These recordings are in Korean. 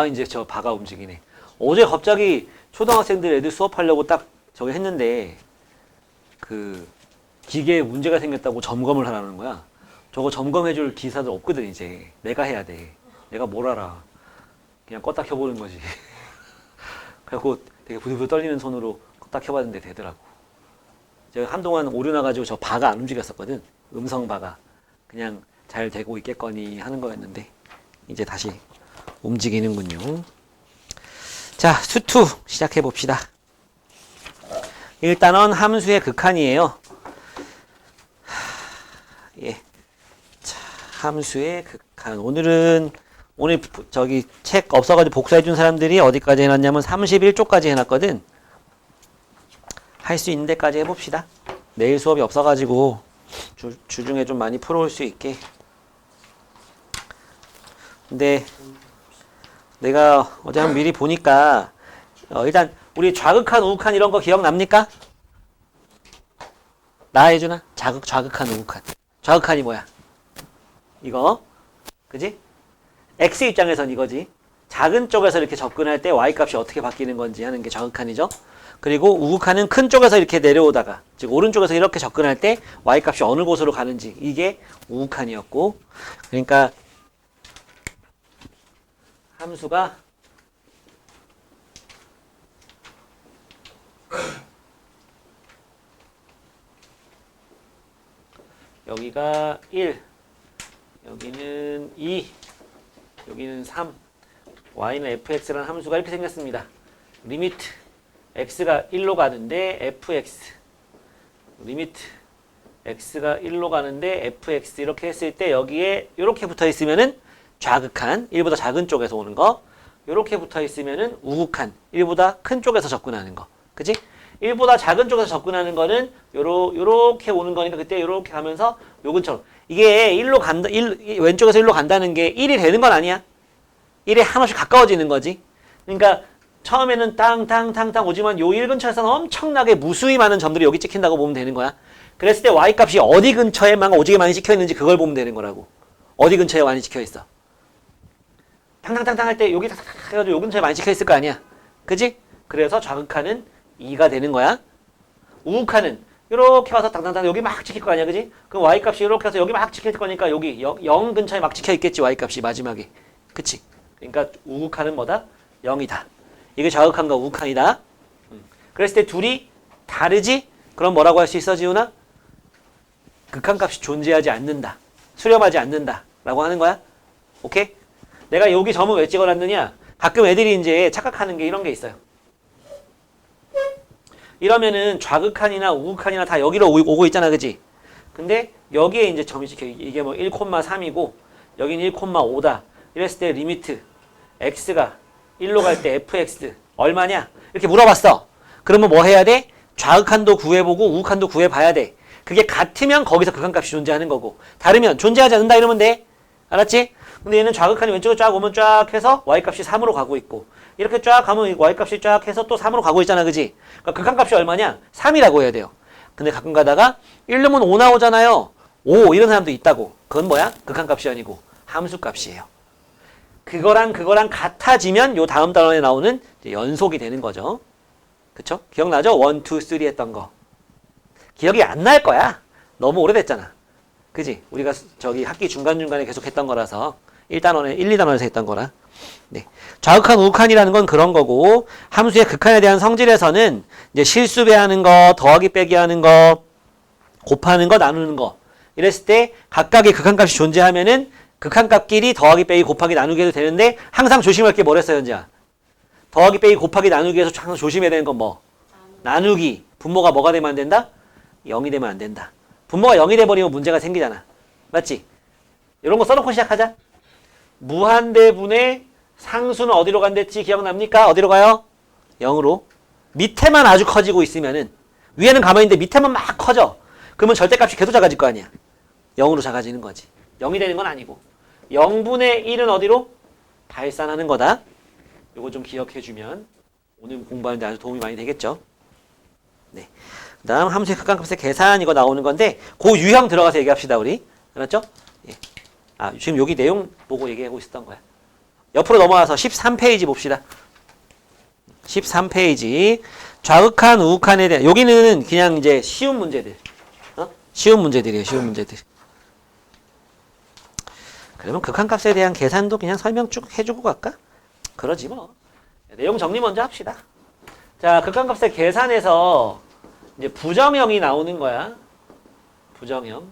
이제 저 바가 움직이네. 어제 갑자기 초등학생들 애들 수업하려고 딱 저기 했는데, 그, 기계에 문제가 생겼다고 점검을 하라는 거야. 저거 점검해줄 기사들 없거든, 이제. 내가 해야 돼. 내가 뭘 알아. 그냥 껐다 켜보는 거지. 그래갖고 되게 부들부들 떨리는 손으로 껐다 켜봤는데 되더라고. 제가 한동안 오류 나가지고 저 바가 안 움직였었거든. 음성 바가. 그냥 잘 되고 있겠거니 하는 거였는데, 이제 다시 움직이는군요. 자, 수투 시작해 봅시다. 일단은 함수의 극한이에요. 예. 자, 함수의 극한. 오늘 저기 책 없어가지고 복사해 준 사람들이 어디까지 해놨냐면 31쪽까지 해놨거든. 할 수 있는 데까지 해봅시다. 내일 수업이 없어가지고 주중에 좀 많이 풀어올 수 있게. 근데 내가 어제 한번 미리 보니까 일단 우리 좌극한, 우극한 이런 거 기억납니까? 나 해주나? 좌극한, 우극한. 좌극한이 뭐야? 이거. 그지? X 입장에선 이거지. 작은 쪽에서 이렇게 접근할 때 Y값이 어떻게 바뀌는 건지 하는 게 좌극한이죠. 그리고 우극한은 큰 쪽에서 이렇게 내려오다가, 즉 오른쪽에서 이렇게 접근할 때 Y값이 어느 곳으로 가는지, 이게 우극한이었고, 그러니까 함수가 여기가 1, 여기는 2, 여기는 3, y는 fx라는 함수가 이렇게 생겼습니다. 리미트 x가 1로 가는데 fx, 리미트 x가 1로 가는데 fx 이렇게 했을 때 여기에 이렇게 붙어 있으면은 좌극한, 1보다 작은 쪽에서 오는 거. 이렇게 붙어 있으면은 우극한, 1보다 큰 쪽에서 접근하는 거. 그치? 1보다 작은 쪽에서 접근하는 거는 요렇게 오는 거니까 그때 요렇게 가면서 요 근처로. 이게 1로 간다, 왼쪽에서 1로 간다는 게 1이 되는 건 아니야. 1에 한없이 가까워지는 거지. 그러니까 처음에는 땅 오지만 요 1 근처에서는 엄청나게 무수히 많은 점들이 여기 찍힌다고 보면 되는 거야. 그랬을 때 y값이 어디 근처에만 오지게 많이 찍혀 있는지 그걸 보면 되는 거라고. 어디 근처에 많이 찍혀 있어. 탕탕탕탕 할 때 여기 탁탁 해가지고 요 근처에 많이 찍혀 있을 거 아니야. 그지? 그래서 좌극한은 2가 되는 거야. 우극한은 이렇게 와서 당당당 여기 막 찍힐 거 아니야. 그지? 그럼 y값이 이렇게 해서 여기 막 찍힐 거니까 여기 0 근처에 막 찍혀 있겠지. y값이 마지막에. 그치? 그러니까 우극한은 뭐다? 0이다. 이게 좌극한과 우극한이다. 그랬을 때 둘이 다르지? 그럼 뭐라고 할 수 있어, 지훈아? 극한값이 존재하지 않는다. 수렴하지 않는다. 라고 하는 거야. 오케이? 내가 여기 점을 왜 찍어놨느냐? 가끔 애들이 이제 착각하는 게 이런 게 있어요. 이러면은 좌극한이나 우극한이나 다 여기로 오고 있잖아. 그지? 근데 여기에 이제 점이 찍혀. 이게 뭐 1,3이고 여기는 1,5다. 이랬을 때 리미트 x가 1로 갈 때 fx 얼마냐? 이렇게 물어봤어. 그러면 뭐 해야 돼? 좌극한도 구해보고 우극한도 구해봐야 돼. 그게 같으면 거기서 극한값이 존재하는 거고, 다르면 존재하지 않는다 이러면 돼. 알았지? 근데 얘는 좌극한이 왼쪽으로 쫙 오면 쫙 해서 y값이 3으로 가고 있고, 이렇게 쫙 가면 y값이 쫙 해서 또 3으로 가고 있잖아. 그지? 그러니까 극한값이 얼마냐? 3이라고 해야 돼요. 근데 가끔 가다가 1 넣으면 5 나오잖아요. 5 이런 사람도 있다고. 그건 뭐야? 극한값이 아니고 함수값이에요. 그거랑 같아지면 요 다음 단원에 나오는 연속이 되는 거죠. 그쵸? 기억나죠? 1, 2, 3 했던 거. 기억이 안 날 거야. 너무 오래됐잖아. 그지? 우리가 저기 학기 중간중간에 계속 했던 거라서 1단원에, 1, 2단원에서 했던 거라. 네. 좌극한, 우극한이라는 건 그런 거고, 함수의 극한에 대한 성질에서는 이제 실수 배하는 거, 더하기 빼기 하는 거, 곱하는 거, 나누는 거. 이랬을 때 각각의 극한값이 존재하면은 극한값끼리 더하기 빼기 곱하기 나누기 해도 되는데, 항상 조심할 게 뭐랬어, 현지야? 더하기 빼기 곱하기 나누기에서 항상 조심해야 되는 건 뭐? 나누기. 분모가 뭐가 되면 안 된다? 0이 되면 안 된다. 분모가 0이 돼버리면 문제가 생기잖아. 맞지? 이런 거 써놓고 시작하자. 무한대분의 상수는 어디로 간댔지? 기억납니까? 어디로 가요? 0으로. 밑에만 아주 커지고 있으면은, 위에는 가만히 있는데 밑에만 막 커져. 그러면 절대값이 계속 작아질 거 아니야. 0으로 작아지는 거지. 0이 되는 건 아니고. 0분의 1은 어디로? 발산하는 거다. 요거 좀 기억해주면 오늘 공부하는데 아주 도움이 많이 되겠죠. 네. 그 다음 함수의 극한값의 계산 이거 나오는 건데, 그 유형 들어가서 얘기합시다, 우리. 알았죠? 예. 아, 지금 여기 내용 보고 얘기하고 있었던 거야. 옆으로 넘어와서 13페이지 봅시다. 13페이지. 좌극한, 우극한에 대한, 여기는 그냥 이제 쉬운 문제들. 쉬운 문제들이에요, 쉬운 문제들. 그러면 극한값에 대한 계산도 그냥 설명 쭉 해주고 갈까? 그러지 뭐. 내용 정리 먼저 합시다. 자, 극한값의 계산에서 이제 부정형이 나오는 거야. 부정형.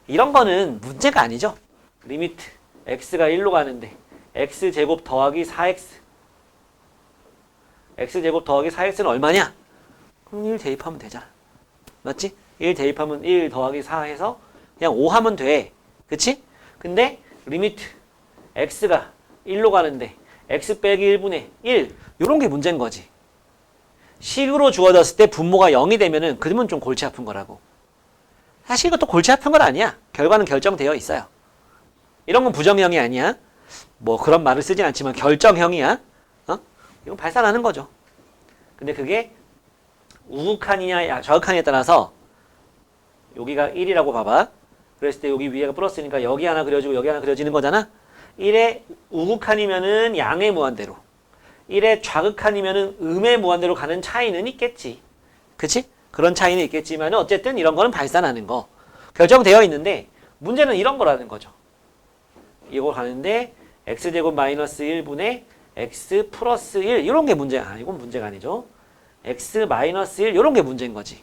이런 거는 문제가 아니죠. 리미트. x가 1로 가는데 x제곱 더하기 4x. x제곱 더하기 4x는 얼마냐? 그럼 1 대입하면 되잖아. 맞지? 1 대입하면 1 더하기 4 해서 그냥 5 하면 돼. 그치? 근데 리미트 x가 1로 가는데 x 빼기 1분의 1 요런 게 문제인 거지. 식으로 주어졌을 때 분모가 0이 되면은 그러면 좀 골치 아픈 거라고. 사실 이것도 골치 아픈 건 아니야. 결과는 결정되어 있어요. 이런 건 부정형이 아니야. 뭐 그런 말을 쓰진 않지만 결정형이야. 이건 발산하는 거죠. 근데 그게 우극한이냐 좌극한이냐에 따라서 여기가 1이라고 봐봐. 그랬을 때 여기 위에가 플러스니까 여기 하나 그려지고 여기 하나 그려지는 거잖아. 1의 우극한이면은 양의 무한대로, 1의 좌극한이면은 음의 무한대로 가는 차이는 있겠지. 그치? 그런 차이는 있겠지만 어쨌든 이런 거는 발산하는 거. 결정되어 있는데 문제는 이런 거라는 거죠. 이거 가는데 x제곱 마이너스 1분의 x 플러스 1 이런 게 문제야. 이건 문제가 아니죠. x 마이너스 1 이런 게 문제인 거지.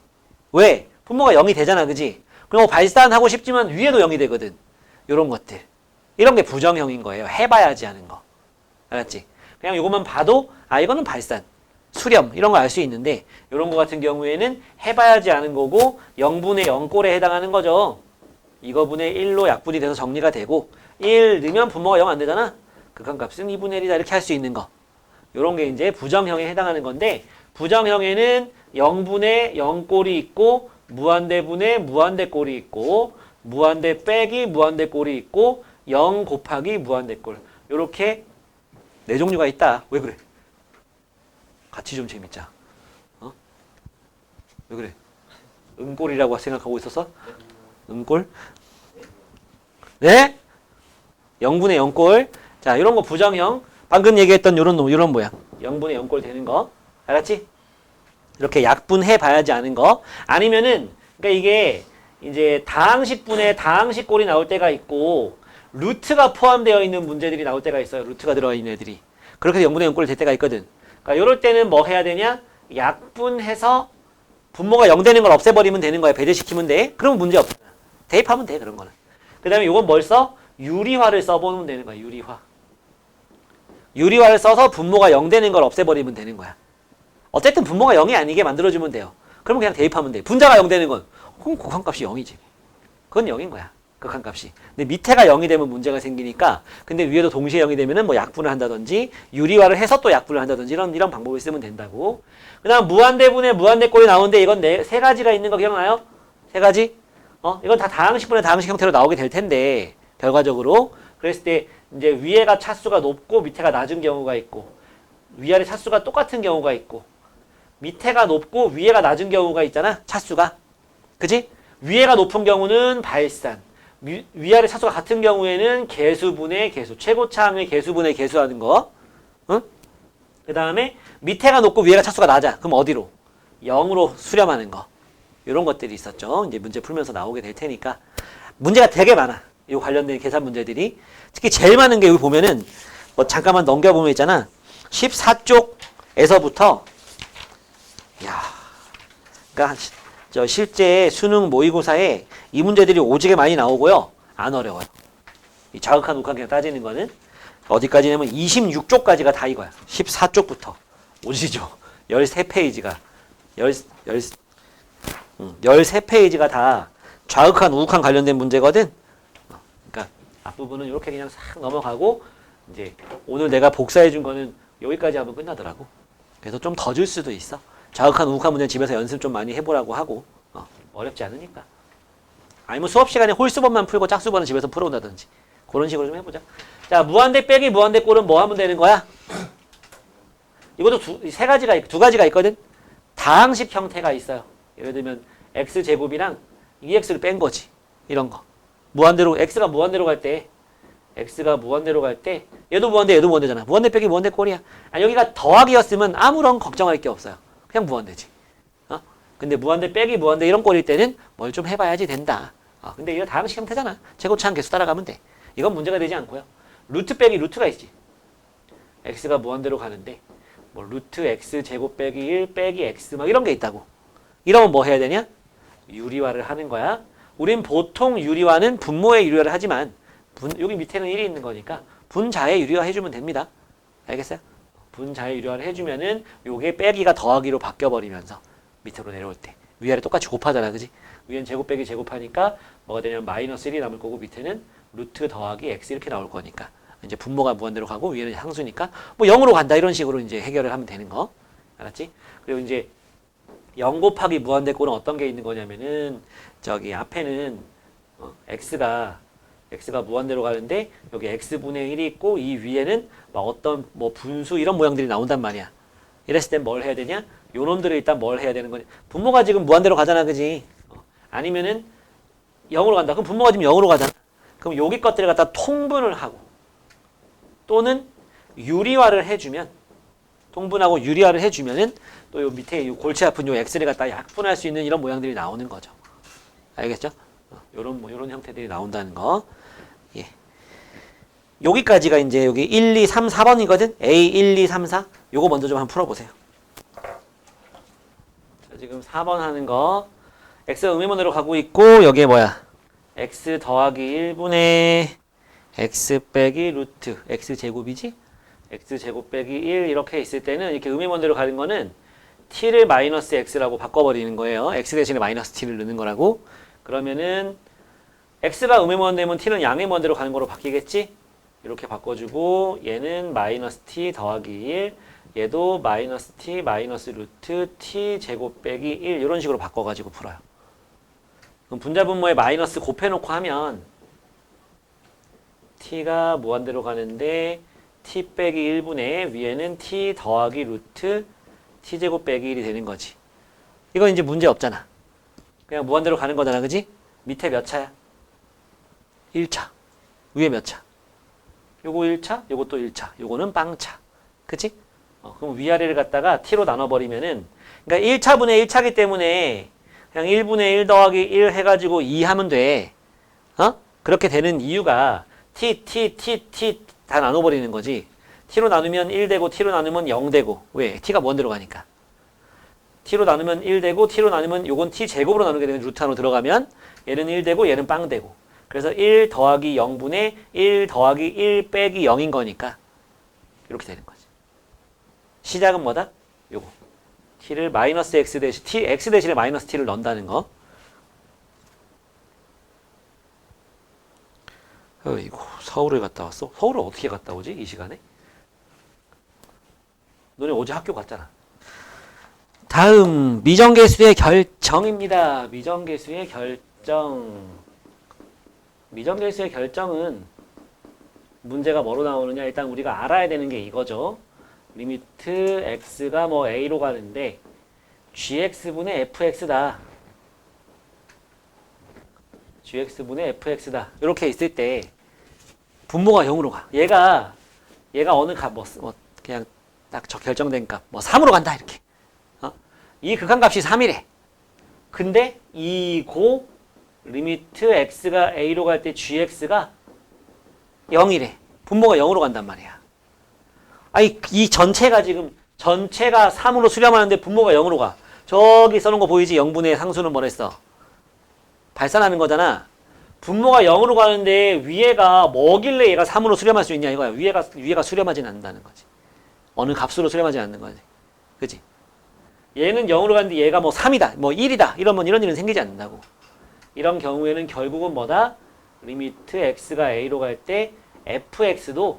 왜? 분모가 0이 되잖아. 그지? 그럼 발산하고 싶지만 위에도 0이 되거든. 이런 것들. 이런 게 부정형인 거예요. 해봐야지 하는 거. 알았지? 그냥 이것만 봐도 이거는 발산, 수렴 이런 거 알 수 있는데 이런 거 같은 경우에는 해봐야지 하는 거고 0분의 0꼴에 해당하는 거죠. 이거분의 1로 약분이 돼서 정리가 되고 1 넣으면 분모가 0 안 되잖아. 극한값은 2분의 1이다 이렇게 할 수 있는 거. 이런 게 이제 부정형에 해당하는 건데 부정형에는 0분의 0꼴이 있고 무한대분의 무한대꼴이 있고 무한대 빼기 무한대꼴이 있고 0 곱하기 무한대꼴 이렇게 네 종류가 있다. 왜 그래? 같이 좀 재밌자. 왜 그래? 음꼴이라고 생각하고 있었어? 음꼴? 네? 0분의 0꼴. 자, 이런 거 부정형. 방금 얘기했던 요런 모양. 0분의 0꼴 되는 거. 알았지? 이렇게 약분해 봐야지 아는 거. 아니면은, 그러니까 이게 이제 다항식분에 다항식꼴이 나올 때가 있고, 루트가 포함되어 있는 문제들이 나올 때가 있어요. 루트가 들어가 있는 애들이. 그렇게 해서 0분의 0꼴이 될 때가 있거든. 그러니까 요럴 때는 뭐 해야 되냐? 약분해서 분모가 0 되는 걸 없애버리면 되는 거야. 배제시키면 돼. 그러면 문제 없어. 대입하면 돼. 그런 거는. 그 다음에 요건 뭘 써? 유리화를 써보면 되는 거야. 유리화. 유리화를 써서 분모가 0 되는 걸 없애버리면 되는 거야. 어쨌든 분모가 0이 아니게 만들어주면 돼요. 그러면 그냥 대입하면 돼. 분자가 0 되는 건 그럼 극한값이 0이지. 그건 0인 거야. 극한값이. 근데 밑에가 0이 되면 문제가 생기니까 근데 위에도 동시에 0이 되면은 뭐 약분을 한다든지 유리화를 해서 또 약분을 한다든지 이런 방법을 쓰면 된다고. 그 다음 무한대분의 무한대꼴이 나오는데 이건 세 가지가 있는 거 기억나요? 세 가지? 이건 다 다항식분의 다항식 형태로 나오게 될 텐데 결과적으로 그랬을 때 이제 위에가 차수가 높고 밑에가 낮은 경우가 있고 위아래 차수가 똑같은 경우가 있고 밑에가 높고 위에가 낮은 경우가 있잖아. 차수가. 그지? 위에가 높은 경우는 발산. 위아래 차수가 같은 경우에는 개수분의 개수. 최고차항의 개수분의 개수하는 거. 응? 그 다음에 밑에가 높고 위에가 차수가 낮아. 그럼 어디로? 0으로 수렴하는 거. 이런 것들이 있었죠. 이제 문제 풀면서 나오게 될 테니까. 문제가 되게 많아. 이 관련된 계산 문제들이. 특히 제일 많은 게 여기 보면은 뭐 잠깐만 넘겨보면 있잖아. 14쪽에서부터 그러니까 실제 수능 모의고사에 이 문제들이 오지게 많이 나오고요. 안 어려워요. 이 자극한 우극한 그냥 따지는 거는 어디까지냐면 26쪽까지가 다 이거야. 14쪽부터 오지죠. 13페이지가 13페이지가 다 좌극한 우극한 관련된 문제거든. 그러니까 앞부분은 이렇게 그냥 싹 넘어가고 이제 오늘 내가 복사해 준 거는 여기까지 하면 끝나더라고. 그래서 좀 더 줄 수도 있어. 좌극한 우극한 문제는 집에서 연습 좀 많이 해보라고 하고 어렵지 않으니까. 아니면 수업 시간에 홀수번만 풀고 짝수번은 집에서 풀어온다든지 그런 식으로 좀 해보자. 자, 무한대 빼기 무한대 꼴은 뭐 하면 되는 거야? 이것도 두 가지가 있거든. 다항식 형태가 있어요. 예를 들면 x제곱이랑 2x를 뺀 거지. 이런 거. 무한대로 x가 무한대로 갈 때 x가 무한대로 갈 때 얘도 무한대 얘도 무한대잖아. 무한대 빼기 무한대 꼴이야. 아, 여기가 더하기였으면 아무런 걱정할 게 없어요. 그냥 무한대지. 근데 무한대 빼기 무한대 이런 꼴일 때는 뭘 좀 해봐야지 된다. 근데 이거 다항식 형태잖아. 제곱차항 개수 따라가면 돼. 이건 문제가 되지 않고요. 루트 빼기 루트가 있지. x가 무한대로 가는데 뭐 루트 x 제곱 빼기 1 빼기 x 막 이런 게 있다고. 이러면 뭐 해야 되냐? 유리화를 하는 거야. 우린 보통 유리화는 분모의 유리화를 하지만 여기 밑에는 1이 있는 거니까 분자의 유리화 해주면 됩니다. 알겠어요? 분자의 유리화를 해주면은 요게 빼기가 더하기로 바뀌어버리면서 밑으로 내려올 때 위아래 똑같이 곱하잖아. 그지? 위엔 제곱 빼기 제곱하니까 뭐가 되냐면 마이너스 1이 남을 거고 밑에는 루트 더하기 x 이렇게 나올 거니까 이제 분모가 무한대로 가고 위에는 상수니까 뭐 0으로 간다 이런 식으로 이제 해결을 하면 되는 거. 알았지? 그리고 이제 0 곱하기 무한대 꼴은 어떤 게 있는 거냐면은 저기 앞에는 x가 무한대로 가는데 여기 x분의 1이 있고 이 위에는 막 어떤 뭐 분수 이런 모양들이 나온단 말이야. 이랬을 땐 뭘 해야 되냐? 요 놈들을 일단 뭘 해야 되는 거냐? 분모가 지금 무한대로 가잖아. 그지? 아니면은 0으로 간다. 그럼 분모가 지금 0으로 가잖아. 그럼 여기 것들을 갖다 통분을 하고 또는 유리화를 해주면 통분하고 유리화를 해주면은 또 요 밑에 요 골치 아픈 요 x를 갖다 약분할 수 있는 이런 모양들이 나오는 거죠. 알겠죠? 요런 형태들이 나온다는 거. 예. 여기까지가 이제 여기 1, 2, 3, 4번이거든? A 1, 2, 3, 4. 요거 먼저 좀 한번 풀어보세요. 자, 지금 4번 하는 거. x가 음의문으로 가고 있고, 여기에 뭐야? x 더하기 1분의 x 빼기 루트. x 제곱이지? x 제곱 빼기 1 이렇게 있을 때는 이렇게 음의문대로 가는 거는 t를 마이너스 x라고 바꿔버리는 거예요. x 대신에 마이너스 t를 넣는 거라고. 그러면은 x가 음의 무한 되면 t는 양의 무한대로 가는 거로 바뀌겠지? 이렇게 바꿔주고 얘는 마이너스 t 더하기 1 얘도 마이너스 t 마이너스 루트 t 제곱 빼기 1 이런 식으로 바꿔가지고 풀어요. 그럼 분자분모에 마이너스 곱해놓고 하면 t가 무한대로 가는데 t 빼기 1분의 위에는 t 더하기 루트 t 제곱 빼기 1이 되는 거지. 이건 이제 문제 없잖아. 그냥 무한대로 가는 거잖아. 그지? 밑에 몇 차야? 1차. 위에 몇 차? 요거 1차, 요것도 1차. 요거는 빵차. 그치? 그럼 위아래를 갖다가 t로 나눠버리면은, 그러니까 1차분의 1차기 때문에 그냥 1분의 1 더하기 1 해가지고 2 하면 돼. 그렇게 되는 이유가 t 다 나눠버리는 거지. t로 나누면 1 되고, t로 나누면 0 되고. 왜? t가 무한대로 가니까. t로 나누면 1 되고, t로 나누면 요건 t 제곱으로 나누게 되면 루트 안으로 들어가면 얘는 1 되고, 얘는 빵 되고. 그래서 1 더하기 0분의 1 더하기 1 빼기 0인 거니까 이렇게 되는 거지. 시작은 뭐다? 요거. t를 마이너스 x 대신 x 대신에 마이너스 t를 넣는다는 거. 어이구, 서울을 갔다 왔어? 서울을 어떻게 갔다 오지? 이 시간에? 너네 어제 학교 갔잖아. 다음 미정계수의 결정입니다. 미정계수의 결정. 미정계수의 결정은 문제가 뭐로 나오느냐? 일단 우리가 알아야 되는 게 이거죠. 리미트 x가 뭐 a로 가는데 gx분의 fx다. gx분의 fx다. 이렇게 있을 때 분모가 0으로 가. 얘가 어느 값 그냥 딱 결정된 값 뭐 3으로 간다 이렇게. 이 극한값이 3이래. 근데 이고 리미트 x가 a로 갈 때 gx가 0이래. 분모가 0으로 간단 말이야. 아니 이 전체가 3으로 수렴하는데 분모가 0으로 가. 저기 써놓은 거 보이지? 0분의 상수는 뭐랬어? 발산하는 거잖아. 분모가 0으로 가는데 위에가 뭐길래 얘가 3으로 수렴할 수 있냐 이거야. 위에가 수렴하진 않는다는 거지. 어느 값으로 수렴하지 않는 거지. 그치? 얘는 0으로 가는데 얘가 뭐 3이다, 뭐 1이다 이러면 이런 일은 생기지 않는다고. 이런 경우에는 결국은 뭐다? 리미트 x가 a로 갈 때 fx도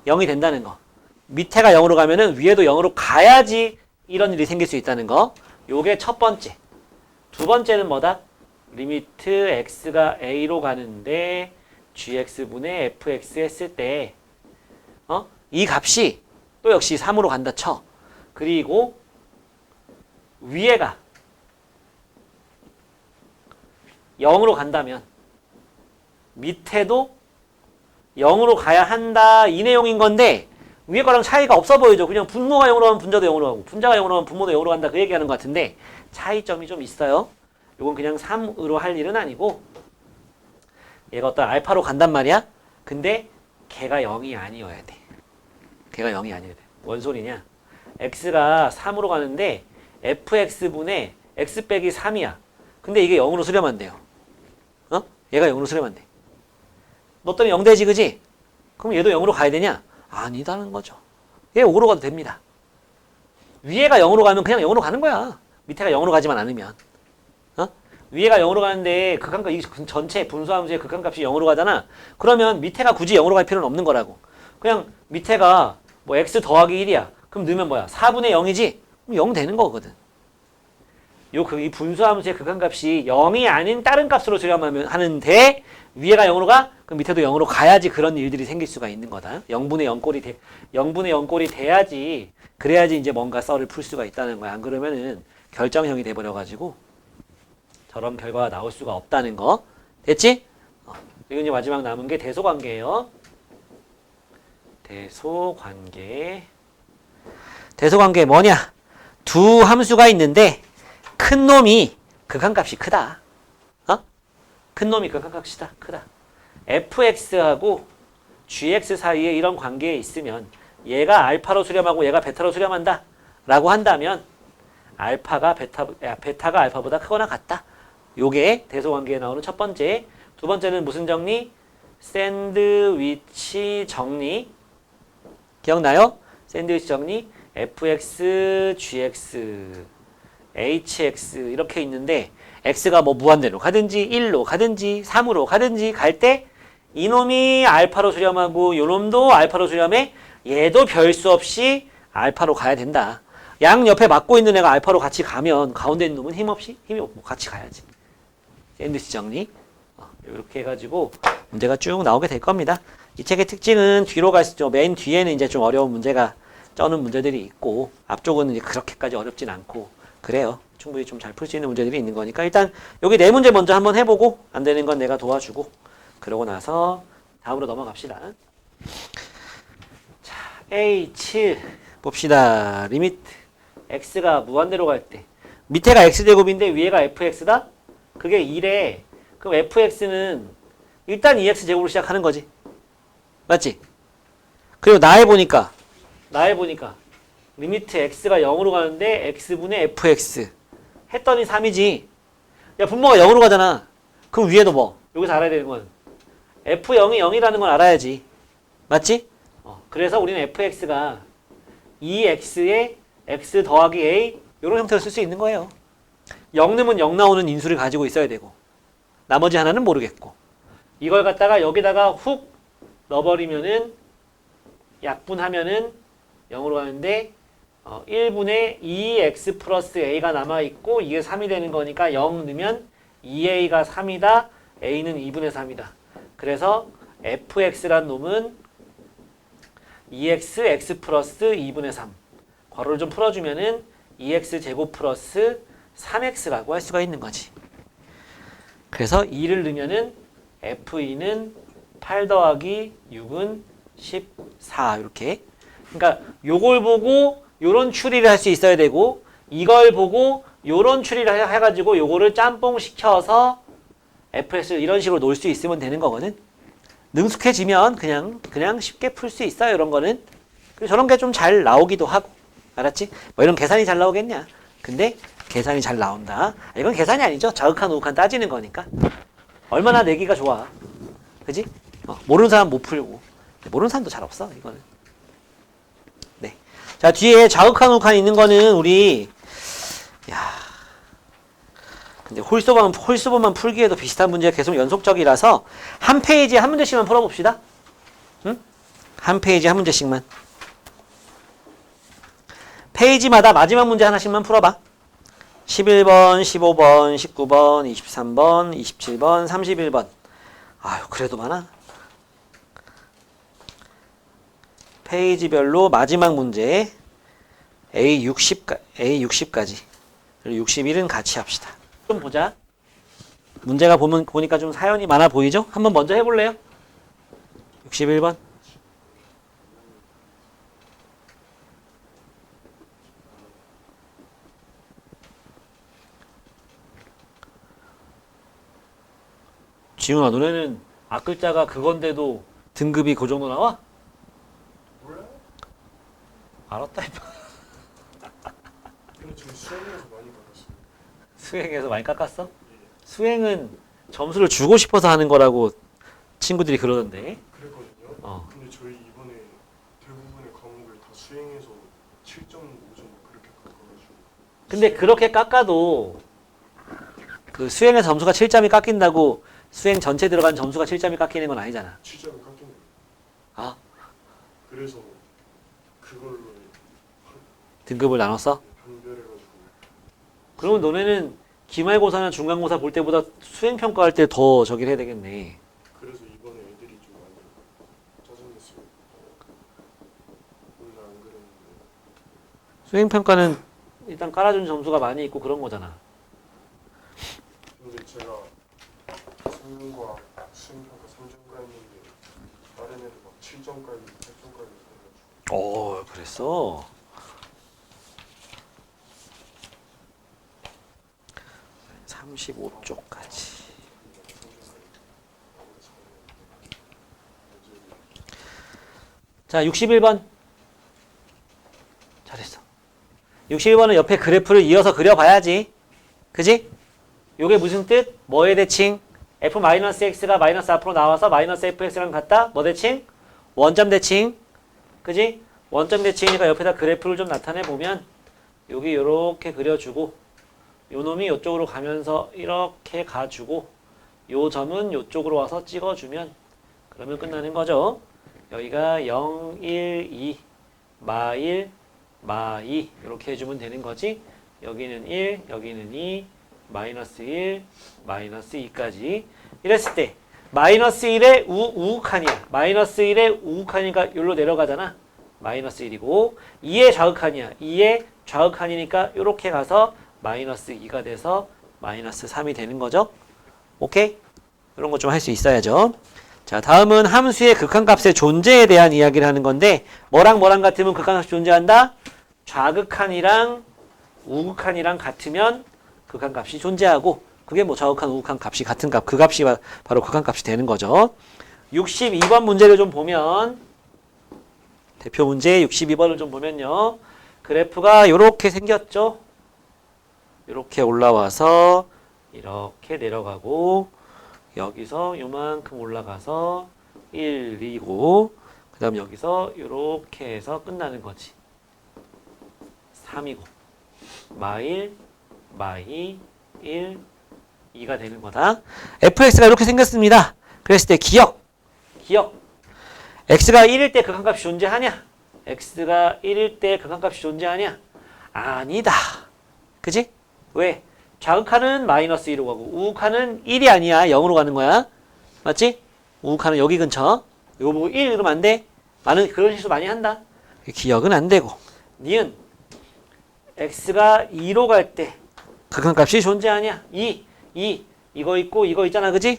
0이 된다는 거. 밑에가 0으로 가면은 위에도 0으로 가야지 이런 일이 생길 수 있다는 거. 요게 첫 번째. 두 번째는 뭐다? 리미트 x가 a로 가는데 gx분의 fx 했을 때 이 값이 또 역시 3으로 간다 쳐. 그리고 위에가 0으로 간다면 밑에도 0으로 가야 한다 이 내용인 건데 위에 거랑 차이가 없어 보이죠. 그냥 분모가 0으로 가면 분자도 0으로 가고 분자가 0으로 가면 분모도 0으로 간다 그 얘기하는 것 같은데 차이점이 좀 있어요. 이건 그냥 3으로 할 일은 아니고 얘가 어떤 알파로 간단 말이야. 근데 걔가 0이 아니어야 돼. 걔가 0이 아니어야 돼. 뭔 소리냐? x가 3으로 가는데 fx분의 x 빼기 3이야. 근데 이게 0으로 수렴한 대요. 어? 얘가 0으로 수렴한 대. 너 때문에 0 되지 그지? 그럼 얘도 0으로 가야 되냐? 아니다는 거죠. 얘 5로 가도 됩니다. 위에가 0으로 가면 그냥 0으로 가는 거야. 밑에가 0으로 가지만 않으면. 어? 위에가 0으로 가는데 극한값 이 전체 분수함수의 극한값이 0으로 가잖아. 그러면 밑에가 굳이 0으로 갈 필요는 없는 거라고. 그냥 밑에가 뭐 x 더하기 1이야. 그럼 넣으면 뭐야? 4분의 0이지? 그럼 0 되는 거거든. 이 분수함수의 극한값이 0이 아닌 다른 값으로 수렴하면 하는데 위에가 0으로 가? 그럼 밑에도 0으로 가야지 그런 일들이 생길 수가 있는 거다. 0분의 0꼴이 돼야지 그래야지 이제 뭔가 썰을 풀 수가 있다는 거야. 안 그러면은 결정형이 돼버려가지고 저런 결과가 나올 수가 없다는 거. 됐지? 그리고 이제 마지막 남은 게 대소관계예요. 대소관계 뭐냐? 두 함수가 있는데 큰 놈이 극한값이 크다. 큰 놈이 극한값이 크다. fx하고 gx 사이에 이런 관계에 있으면 얘가 알파로 수렴하고 얘가 베타로 수렴한다 라고 한다면 베타가 알파보다 크거나 같다. 요게 대소관계에 나오는 첫 번째. 두 번째는 무슨 정리? 샌드위치 정리. 기억나요? 샌드위치 정리. fx, gx, hx 이렇게 있는데 x가 뭐 무한대로 가든지 1로 가든지 3으로 가든지 갈 때 이놈이 알파로 수렴하고 요놈도 알파로 수렴해. 얘도 별 수 없이 알파로 가야 된다. 양 옆에 맞고 있는 애가 알파로 같이 가면 가운데 있는 놈은 힘이 없고 같이 가야지. 샌드위치 정리. 이렇게 해가지고 문제가 쭉 나오게 될 겁니다. 이 책의 특징은 뒤로 갈수록 맨 뒤에는 이제 좀 어려운 문제가 쩌는 문제들이 있고 앞쪽은 이제 그렇게까지 어렵진 않고 그래요. 충분히 좀 잘 풀 수 있는 문제들이 있는 거니까 일단 여기 네 문제 먼저 한번 해보고 안 되는 건 내가 도와주고 그러고 나서 다음으로 넘어갑시다. 자, H 봅시다. 리미트 x가 무한대로 갈 때 밑에가 x제곱인데 위에가 fx다? 그게 1에 그럼 fx는 일단 2x제곱으로 시작하는 거지. 맞지? 그리고 나에 보니까 리미트 x가 0으로 가는데 x분의 fx 했더니 3이지. 야 분모가 0으로 가잖아. 그럼 위에도 뭐? 여기서 알아야 되는 건 f0이 0이라는 건 알아야지. 맞지? 그래서 우리는 fx가 2x에 x 더하기 a 이런 형태로 쓸 수 있는 거예요. 0 넣으면 0 나오는 인수를 가지고 있어야 되고 나머지 하나는 모르겠고 이걸 갖다가 여기다가 훅 넣어버리면은 약분하면은 0으로 가는데 1분의 2x 플러스 a가 남아있고 이게 3이 되는 거니까 0 넣으면 2a가 3이다. a는 2분의 3이다. 그래서 fx란 놈은 2x x 플러스 2분의 3 괄호를 좀 풀어주면은 2x 제곱 플러스 3x라고 할 수가 있는 거지. 그래서 2를 넣으면은 f2는 8 더하기 6은 14 이렇게. 그러니까 요걸 보고 요런 추리를 할 수 있어야 되고 이걸 보고 요런 추리를 해가지고 요거를 짬뽕 시켜서 fx를 이런 식으로 놓을 수 있으면 되는 거거든. 능숙해지면 그냥 쉽게 풀 수 있어요. 이런 거는. 그리고 저런 게 좀 잘 나오기도 하고. 알았지? 뭐 이런 계산이 잘 나오겠냐? 근데 계산이 잘 나온다. 이건 계산이 아니죠. 자극한 우극한 따지는 거니까. 얼마나 내기가 좋아. 그지? 모르는 사람 못 풀고. 모르는 사람도 잘 없어. 이거는. 네. 자, 뒤에 자극한 우극한 있는 거는 우리 근데 홀수범만 풀기에도 비슷한 문제가 계속 연속적이라서 한 페이지에 한 문제씩만 풀어봅시다. 응? 한 페이지에 한 문제씩만. 페이지마다 마지막 문제 하나씩만 풀어봐. 11번, 15번, 19번, 23번, 27번, 31번. 아유, 그래도 많아. 페이지별로 마지막 문제 A60까지. 그리고 61은 같이 합시다. 좀 보자. 문제가 보니까 좀 사연이 많아 보이죠? 한번 먼저 해볼래요? 61번. 지훈아, 너네는 앞글자가 그건데도 등급이 그 정도 나와? 몰라요? 알았다. 근데 저희 수영에서 많이 받았어요. 수행에서 많이 깎았어? 예. 수행은 점수를 주고 싶어서 하는 거라고 친구들이 그러던데. 그랬거든요. 근데 저희 이번에 대부분의 과목을 다 수행해서 7.5점 그렇게 깎아가지고. 근데 그렇게 깎아도 그 수행의 점수가 7점이 깎인다고 수행 전체 들어간 점수가 7점이 깎이는 건 아니잖아. 7점이 깎인 거예요. 아, 그래서 그걸로 등급을 나눴어? 판별해가지고. 그러면 너네는 기말고사나 중간고사 볼 때보다 수행 평가할 때 더 저기를 해야 되겠네. 그래서 이번에 애들이 좀 많이 짜증냈어요. 원래 안 그랬는데. 수행 평가는 일단 깔아준 점수가 많이 있고 그런 거잖아. 근데 제가 수능과 수행평가 3점과 했는데 다른 애들 막 7점까지, 8점까지 해가지고. 오, 그랬어. 35쪽까지. 자, 61번. 잘했어. 61번은 옆에 그래프를 이어서 그려봐야지. 그지? 요게 무슨 뜻? 뭐의 대칭? f-x가 마이너스 앞으로 나와서 마이너스 fx랑 같다? 뭐 대칭? 원점 대칭. 그지? 원점 대칭이니까 옆에다 그래프를 좀 나타내보면 여기 요렇게 그려주고 요 놈이 요쪽으로 가면서 이렇게 가주고 요 점은 요쪽으로 와서 찍어주면 그러면 끝나는 거죠. 여기가 0, 1, 2, 마 1, 마 2 이렇게 해주면 되는 거지. 여기는 1, 여기는 2, 마이너스 1, 마이너스 2까지 이랬을 때 마이너스 1에 우극한이야. 마이너스 1에 우극한이니까 여기로 내려가잖아. 마이너스 1이고 2에 좌극한이야. 2에 좌극한이니까 이렇게 가서 마이너스 2가 돼서 마이너스 3이 되는 거죠. 오케이? 이런 거 좀 할 수 있어야죠. 자, 다음은 함수의 극한값의 존재에 대한 이야기를 하는 건데 뭐랑 같으면 극한값이 존재한다? 좌극한이랑 우극한이랑 같으면 극한값이 존재하고 그게 뭐 좌극한, 우극한 값이 같은 값, 그 값이 바로 극한값이 되는 거죠. 62번 문제를 좀 보면 대표 문제 62번을 좀 보면요. 그래프가 이렇게 생겼죠. 이렇게 올라와서 이렇게 내려가고 여기서 요만큼 올라가서 1, 2고 그 다음 여기서 이렇게 해서 끝나는 거지. 3이고 마1, 마2, 1, 2가 되는 거다. fx가 이렇게 생겼습니다. 그랬을 때 기억 x가 1일 때 극한값이 존재하냐? x가 1일 때 극한값이 존재하냐? 아니다. 그지? 왜? 좌극한은 마이너스 1로 가고 우극한은 1이 아니야. 0으로 가는 거야. 맞지? 우극한은 여기 근처. 이거 보고 1 이러면 안 돼. 많은 그런 실수 많이 한다. 기억은 안 되고. 니은 x가 2로 갈 때 극한값이 존재하냐? 2 이거 있고 이거 있잖아. 그지?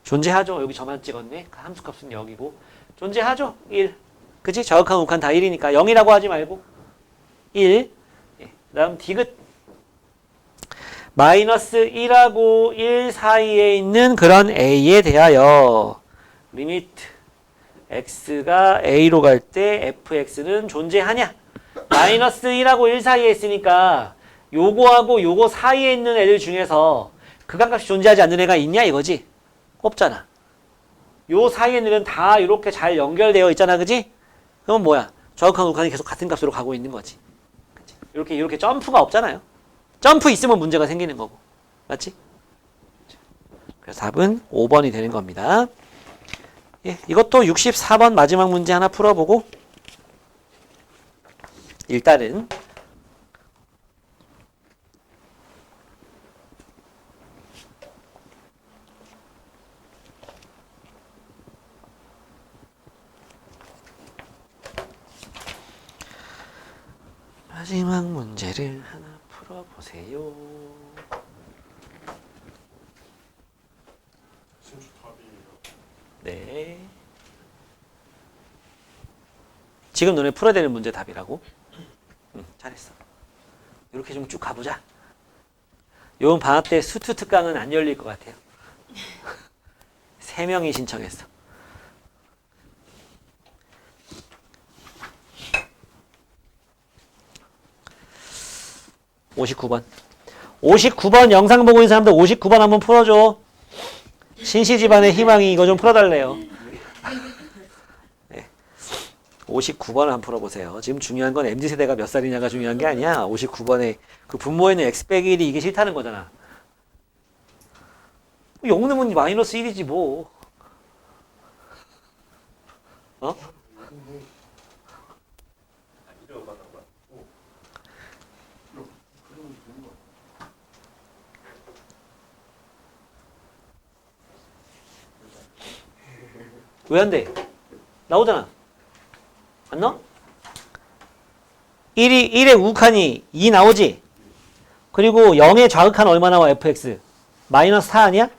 존재하죠. 여기 저만 찍었네. 함수값은 여기고 존재하죠. 1 그지? 좌극한 우극한 다 1이니까 0이라고 하지 말고 1 예. 그 다음 디귿 마이너스 1하고 1 사이에 있는 그런 a에 대하여 리미트 x가 a로 갈 때 fx는 존재하냐? 마이너스 1하고 1 사이에 있으니까 요거하고 요거 사이에 있는 애들 중에서 극한값이 존재하지 않는 애가 있냐 이거지? 없잖아. 요 사이에 있는 애는 다 이렇게 잘 연결되어 있잖아. 그지? 그럼 뭐야? 좌극한 우극한이 계속 같은 값으로 가고 있는 거지. 그치? 이렇게 점프가 없잖아요. 점프 있으면 문제가 생기는 거고. 맞지? 그래서 답은 5번이 되는 겁니다. 예, 이것도 64번 마지막 문제 하나 풀어보고 일단은 마지막 문제를 하나 풀어보세요. 선수 답이에요. 네. 지금 너네 풀어야 되는 문제 답이라고. 잘했어. 이렇게 좀 쭉 가보자. 요번 방학 때 수투 특강은 안 열릴 것 같아요. 3명이 신청했어. (59번) 영상 보고 있는 사람들 59번 한번 풀어줘. 신시집안의 희망이 이거 좀 풀어달래요. 네. 59번을 한번 풀어보세요. 지금 중요한 건 MZ세대가 몇 살이냐가 중요한 게 아니야. 59번에 그 분모에는 x-1이 이게 싫다는 거잖아. 0넣으면 마이너스 1이지 뭐. 어? 왜 안 돼? 나오잖아. 안 나와? 1의 우극한이 2 나오지? 그리고 0의 좌극한 얼마 나와? fx. 마이너스 4 아니야?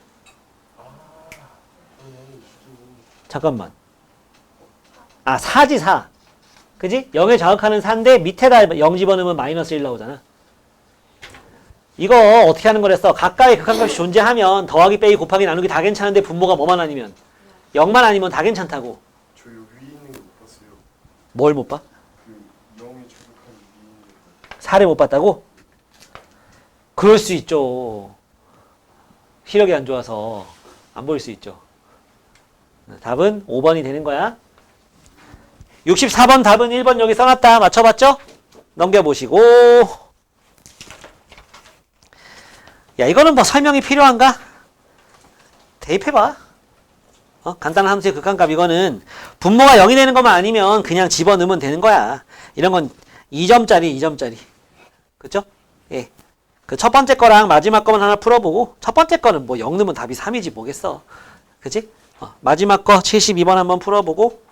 잠깐만. 아, 4지 4. 그지? 0의 좌극한은 4인데 밑에다 0 집어넣으면 마이너스 1 나오잖아. 이거 어떻게 하는 거랬어? 가까이 극한값이 존재하면 더하기 빼기 곱하기 나누기 다 괜찮은데 분모가 뭐만 아니면? 0만 아니면 다 괜찮다고. 저 요 위에 있는 거 못 봤어요. 뭘 못 봐? 그 0이 저격한 위에 있는 거. 4를 못 봤다고? 그럴 수 있죠. 시력이 안 좋아서 안 보일 수 있죠. 답은 5번이 되는 거야. 64번 답은 1번 여기 써놨다. 맞춰봤죠? 넘겨보시고. 야, 이거는 뭐 설명이 필요한가? 대입해봐. 간단한 함수의 극한값. 이거는 분모가 0이 되는 것만 아니면 그냥 집어넣으면 되는 거야. 이런 건 2점짜리, 2점짜리. 그쵸? 예. 그 첫 번째 거랑 마지막 거만 하나 풀어보고, 첫 번째 거는 뭐 0 넣으면 답이 3이지 뭐겠어. 그치? 마지막 거 72번 한번 풀어보고,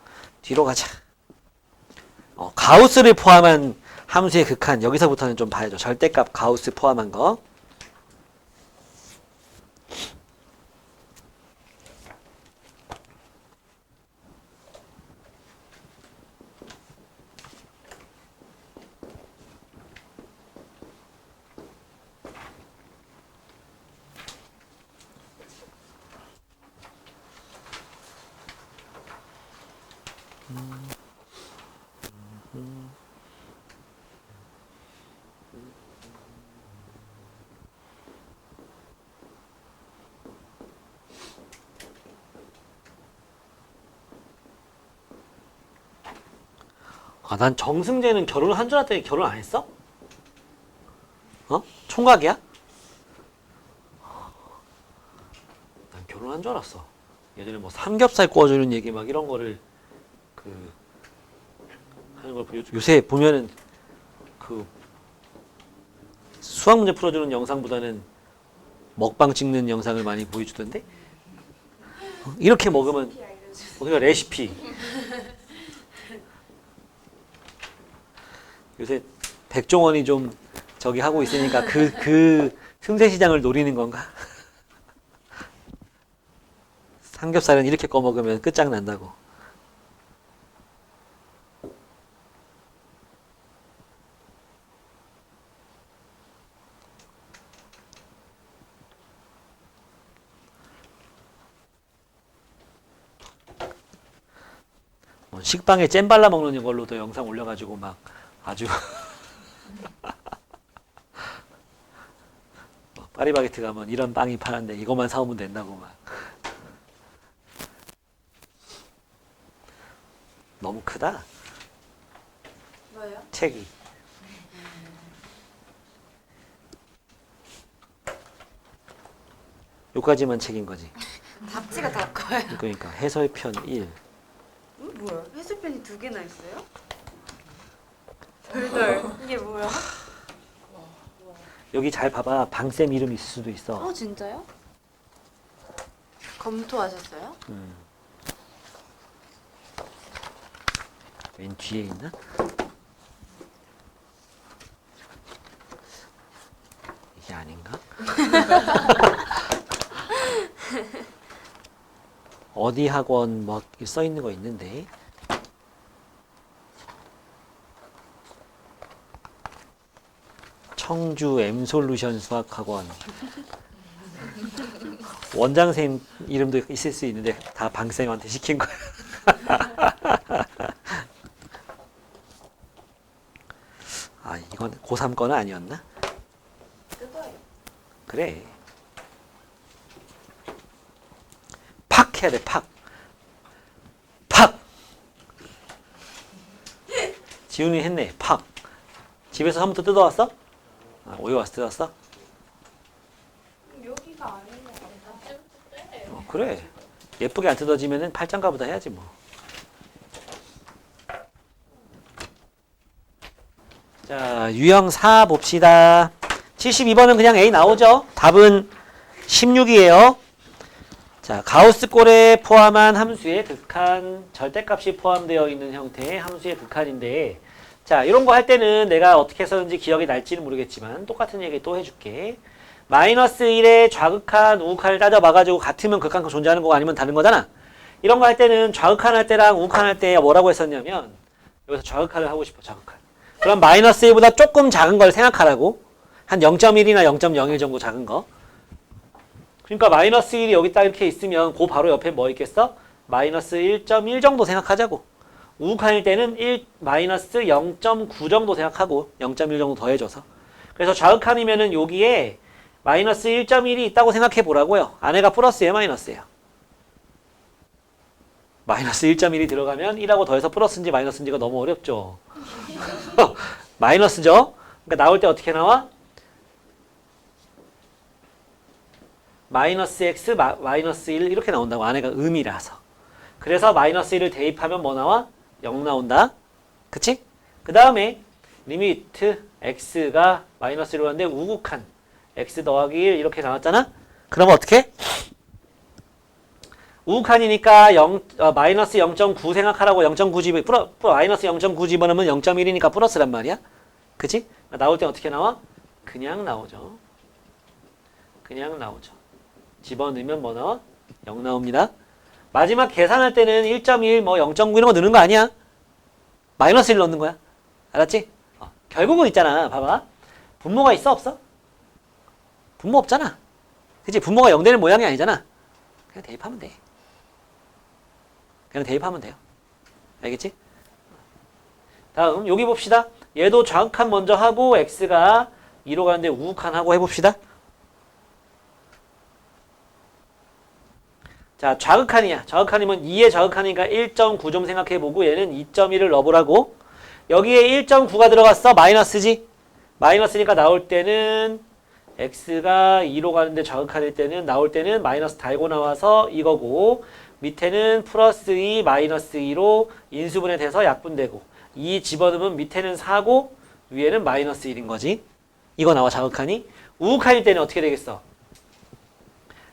뒤로 가자. 가우스를 포함한 함수의 극한. 여기서부터는 좀 봐야죠. 절대값 가우스 포함한 거. 난 정승재는 결혼을 한 줄 알았더니 결혼 안 했어? 총각이야? 난 결혼한 줄 알았어. 예전에 뭐 삼겹살 구워주는 얘기 막 이런 거를 하는 걸 요새 보면은 수학 문제 풀어주는 영상보다는 먹방 찍는 영상을 많이 보여주던데? 이렇게 먹으면 우리가 레시피. 요새 백종원이 좀 저기 하고 있으니까 그 승세시장을 노리는 건가? 삼겹살은 이렇게 꺼먹으면 끝장난다고. 식빵에 잼 발라 먹는 걸로도 영상 올려가지고 막 아주 파리바게트 가면 이런 빵이 파는데 이것만 사오면 된다고 막. 너무 크다. 뭐요? 책이. 요까지만 책인 거지. 답지가 다 커요. 그러니까 해설편 1. 뭐야? 해수편이 2개나 있어요? 덜덜. 이게 뭐야? 여기 잘 봐봐. 방쌤 이름 있을 수도 있어. 진짜요? 검토하셨어요? 맨 뒤에 있나? 이게 아닌가? 어디 학원 뭐 써 있는 거 있는데 청주 M솔루션 수학학원. 원장 선생님 이름도 있을 수 있는데 다 방쌤한테 시킨 거야. 아, 이건 고3 거는 아니었나? 뜯어요. 그래. 팍 해야 돼, 팍. 팍! 지훈이 했네, 팍. 집에서 처음부터 뜯어왔어? 아, 오해 와서 뜯었어? 여기가 아닌 것 같아. 그래. 예쁘게 안 뜯어지면은 팔짱가보다 해야지 뭐. 자, 유형 4 봅시다. 72번은 그냥 A 나오죠? 답은 16이에요. 자, 가우스꼴에 포함한 함수의 극한, 절대값이 포함되어 있는 형태의 함수의 극한인데, 자, 이런 거 할 때는 내가 어떻게 했었는지 기억이 날지는 모르겠지만 똑같은 얘기 또 해줄게. 마이너스 1의 좌극한, 우극한을 따져봐가지고 같으면 극한가 존재하는 거고 아니면 다른 거잖아. 이런 거 할 때는 좌극한 할 때랑 우극한 할 때 뭐라고 했었냐면 여기서 좌극한을 하고 싶어, 좌극한. 그럼 마이너스 1보다 조금 작은 걸 생각하라고. 한 0.1이나 0.01 정도 작은 거. 그러니까 마이너스 1이 여기 딱 이렇게 있으면 그 바로 옆에 뭐 있겠어? 마이너스 1.1 정도 생각하자고. 우극한일 때는 마이너스 0.9 정도 생각하고 0.1 정도 더해줘서. 그래서 좌극한이면은 여기에 마이너스 1.1이 있다고 생각해 보라고요. 안에가 플러스예요, 마이너스예요? 마이너스 1.1이 들어가면 1하고 더해서 플러스인지 마이너스인지가 너무 어렵죠. 마이너스죠? 그러니까 나올 때 어떻게 나와? 마이너스 x, 마이너스 1 이렇게 나온다고. 안에가 음이라서. 그래서 마이너스 1을 대입하면 뭐 나와? 0 나온다. 그치? 그 다음에 리미트 x가 마이너스 1로 가는데 우극한 x 더하기 1 이렇게 나왔잖아? 그러면 어떻게? 우극한이니까 마이너스 0.9 생각하라고 0.9 집에 마이너스 0.9 집어넣으면 0.1이니까 플러스란 말이야. 그치? 나올 때 어떻게 나와? 그냥 나오죠. 그냥 나오죠. 집어넣으면 뭐 나와? 0 나옵니다. 마지막 계산할 때는 1.1, 뭐 0.9 이런 거 넣는 거 아니야. 마이너스 1 넣는 거야. 알았지? 결국은 있잖아. 봐봐. 분모가 있어, 없어? 분모 없잖아. 그치? 분모가 0 되는 모양이 아니잖아. 그냥 대입하면 돼. 그냥 대입하면 돼요. 알겠지? 다음 여기 봅시다. 얘도 좌극한 먼저 하고 x가 2로 가는데 우극한 하고 해봅시다. 자, 좌극한이야. 좌극한이면 2의 좌극한이니까 1.9 좀 생각해보고 얘는 2.1을 넣어보라고. 여기에 1.9가 들어갔어. 마이너스지. 마이너스니까 나올 때는 x가 2로 가는데 좌극한일 때는 나올 때는 마이너스 달고 나와서 이거고 밑에는 플러스 2 마이너스 2로 인수분해 돼서 약분되고 2 집어넣으면 밑에는 4고 위에는 마이너스 1인 거지. 이거 나와 좌극한이. 우극한일 때는 어떻게 되겠어?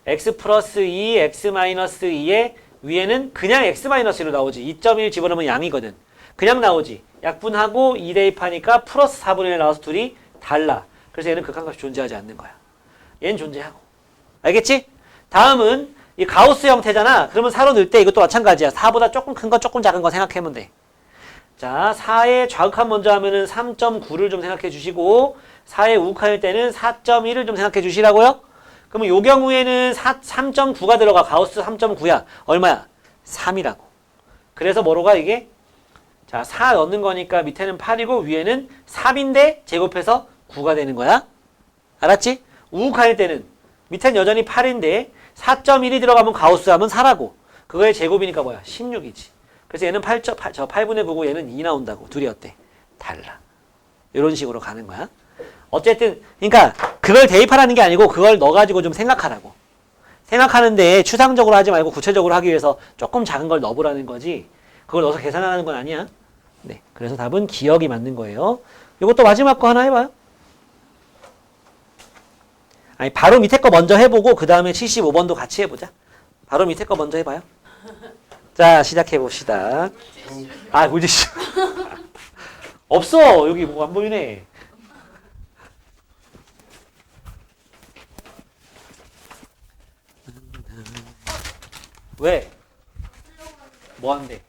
x 플러스 2, x 마이너스 2에 위에는 그냥 x 마이너스 1로 나오지. 2.1 집어넣으면 양이거든. 그냥 나오지. 약분하고 2 대입하니까 플러스 4분의 1 나와서 둘이 달라. 그래서 얘는 극한값이 존재하지 않는 거야. 얘는 존재하고. 알겠지? 다음은 이 가우스 형태잖아. 그러면 4로 넣을 때 이것도 마찬가지야. 4보다 조금 큰 거, 조금 작은 거 생각하면 돼. 자, 4의 좌극한 먼저 하면은 3.9를 좀 생각해 주시고 4의 우극한일 때는 4.1을 좀 생각해 주시라고요. 그러면 요 경우에는 3.9가 들어가. 가우스 3.9야. 얼마야? 3이라고. 그래서 뭐로 가 이게? 자, 4 넣는 거니까 밑에는 8이고 위에는 3인데 제곱해서 9가 되는 거야. 알았지? 우극한일 때는 밑에는 여전히 8인데 4.1이 들어가면 가우스 하면 4라고. 그거의 제곱이니까 뭐야? 16이지. 그래서 얘는 8분의 9고 얘는 2 나온다고. 둘이 어때? 달라. 이런 식으로 가는 거야. 어쨌든 그러니까 그걸 대입하라는 게 아니고 그걸 넣어가지고 좀 생각하라고. 생각하는데 추상적으로 하지 말고 구체적으로 하기 위해서 조금 작은 걸 넣어보라는 거지. 그걸 넣어서 계산하는 건 아니야. 네, 그래서 답은 기억이 맞는 거예요. 이것도 마지막 거 하나 해봐요. 아니 바로 밑에 거 먼저 해보고 그 다음에 75번도 같이 해보자. 바로 밑에 거 먼저 해봐요. 자, 시작해 봅시다. 아, 물질식. 없어. 여기 뭐 안 보이네. 왜? 뭐 한대?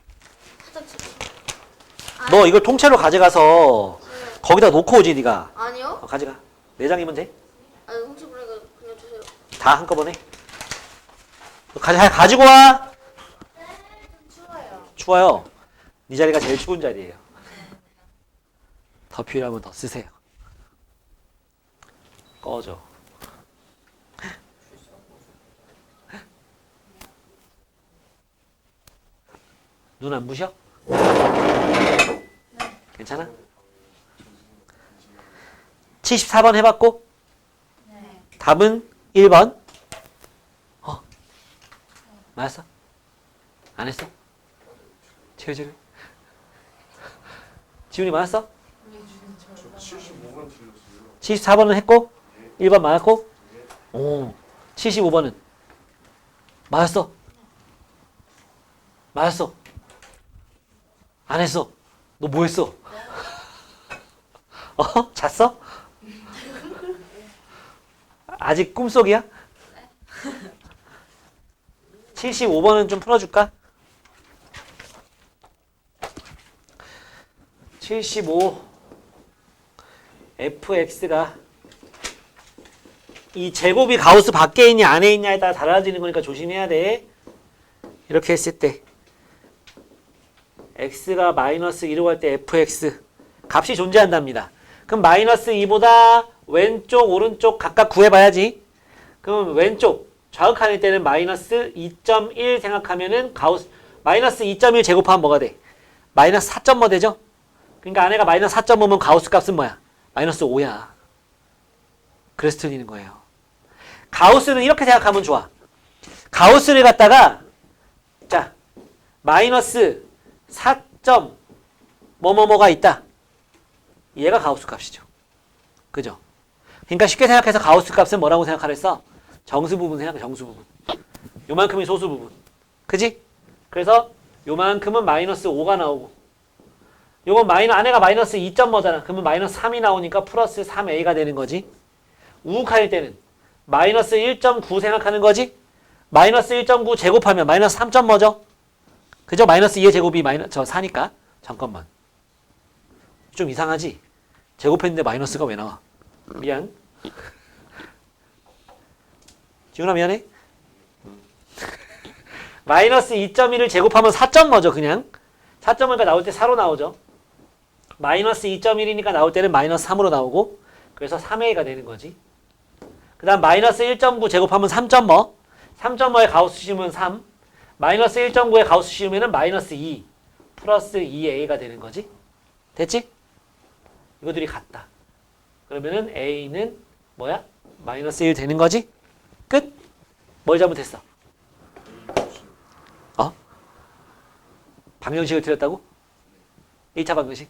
너 이걸 통째로 가져가서 거기다 놓고 오지 네가. 아니요. 가져가. 4장이면 돼? 아니 혹시 모르니까 그냥 주세요. 다 한꺼번에. 가지고 와. 좀 추워요. 추워요. 네 자리가 제일 추운 자리예요. 더 필요하면 더 쓰세요. 꺼져. 눈 안 부셔? 괜찮아? 74번 해봤고 네. 답은 1번. 맞았어? 안 했어? 지우지우. 지훈이 맞았어? 저 75번 틀렸어요. 74번은 했고 1번 맞았고 오 75번은 맞았어. 맞았어. 안 했어. 너 뭐 했어? 잤어? 아직 꿈속이야? 75번은 좀 풀어줄까? 75 fx가 이 제곱이 가우스 밖에 있냐 안에 있냐에 따라 달라지는 거니까 조심해야 돼. 이렇게 했을 때 x가 마이너스 2로 갈 때 fx 값이 존재한답니다. 그럼 마이너스 2보다 왼쪽 오른쪽 각각 구해봐야지. 그럼 왼쪽 좌극한일 때는 마이너스 2.1 생각하면은 가우스 마이너스 2.1 제곱하면 뭐가 돼? 마이너스 4.5 되죠? 그러니까 안에가 마이너스 4.5면 가우스 값은 뭐야? 마이너스 5야. 그래서 틀리는 거예요. 가우스는 이렇게 생각하면 좋아. 가우스를 갖다가 자 마이너스 4. 뭐뭐뭐가 있다. 얘가 가우스 값이죠. 그죠? 그러니까 쉽게 생각해서 가우스 값은 뭐라고 생각하랬어? 정수 부분 생각해. 정수 부분. 요만큼이 소수 부분. 그지? 그래서 요만큼은 마이너스 5가 나오고 요건 안에가 마이너스 2.뭐잖아. 그러면 마이너스 3이 나오니까 플러스 3a가 되는 거지. 우극할 때는 마이너스 1.9 생각하는 거지. 마이너스 1.9 제곱하면 마이너스 3.뭐죠? 그죠? 마이너스 2의 제곱이 저 4니까. 잠깐만. 좀 이상하지? 제곱했는데 마이너스가 왜 나와? 미안. 지훈아 미안해. 마이너스 2.1을 제곱하면 4.뭐죠? 그냥. 4.5가 나올 때 4로 나오죠. 마이너스 2.1이니까 나올 때는 마이너스 3으로 나오고 그래서 3a가 되는 거지. 그 다음 마이너스 1.9 제곱하면 3.뭐? 3.5에 가우스 씌우면 3. 마이너스 1.9에 가우스 씌우면 마이너스 2 플러스 2a가 되는 거지. 됐지? 이거들이 같다. 그러면은 a는 뭐야? 마이너스 1 되는 거지? 끝? 뭘 잘못했어? 방정식을 틀렸다고? 1차 방정식?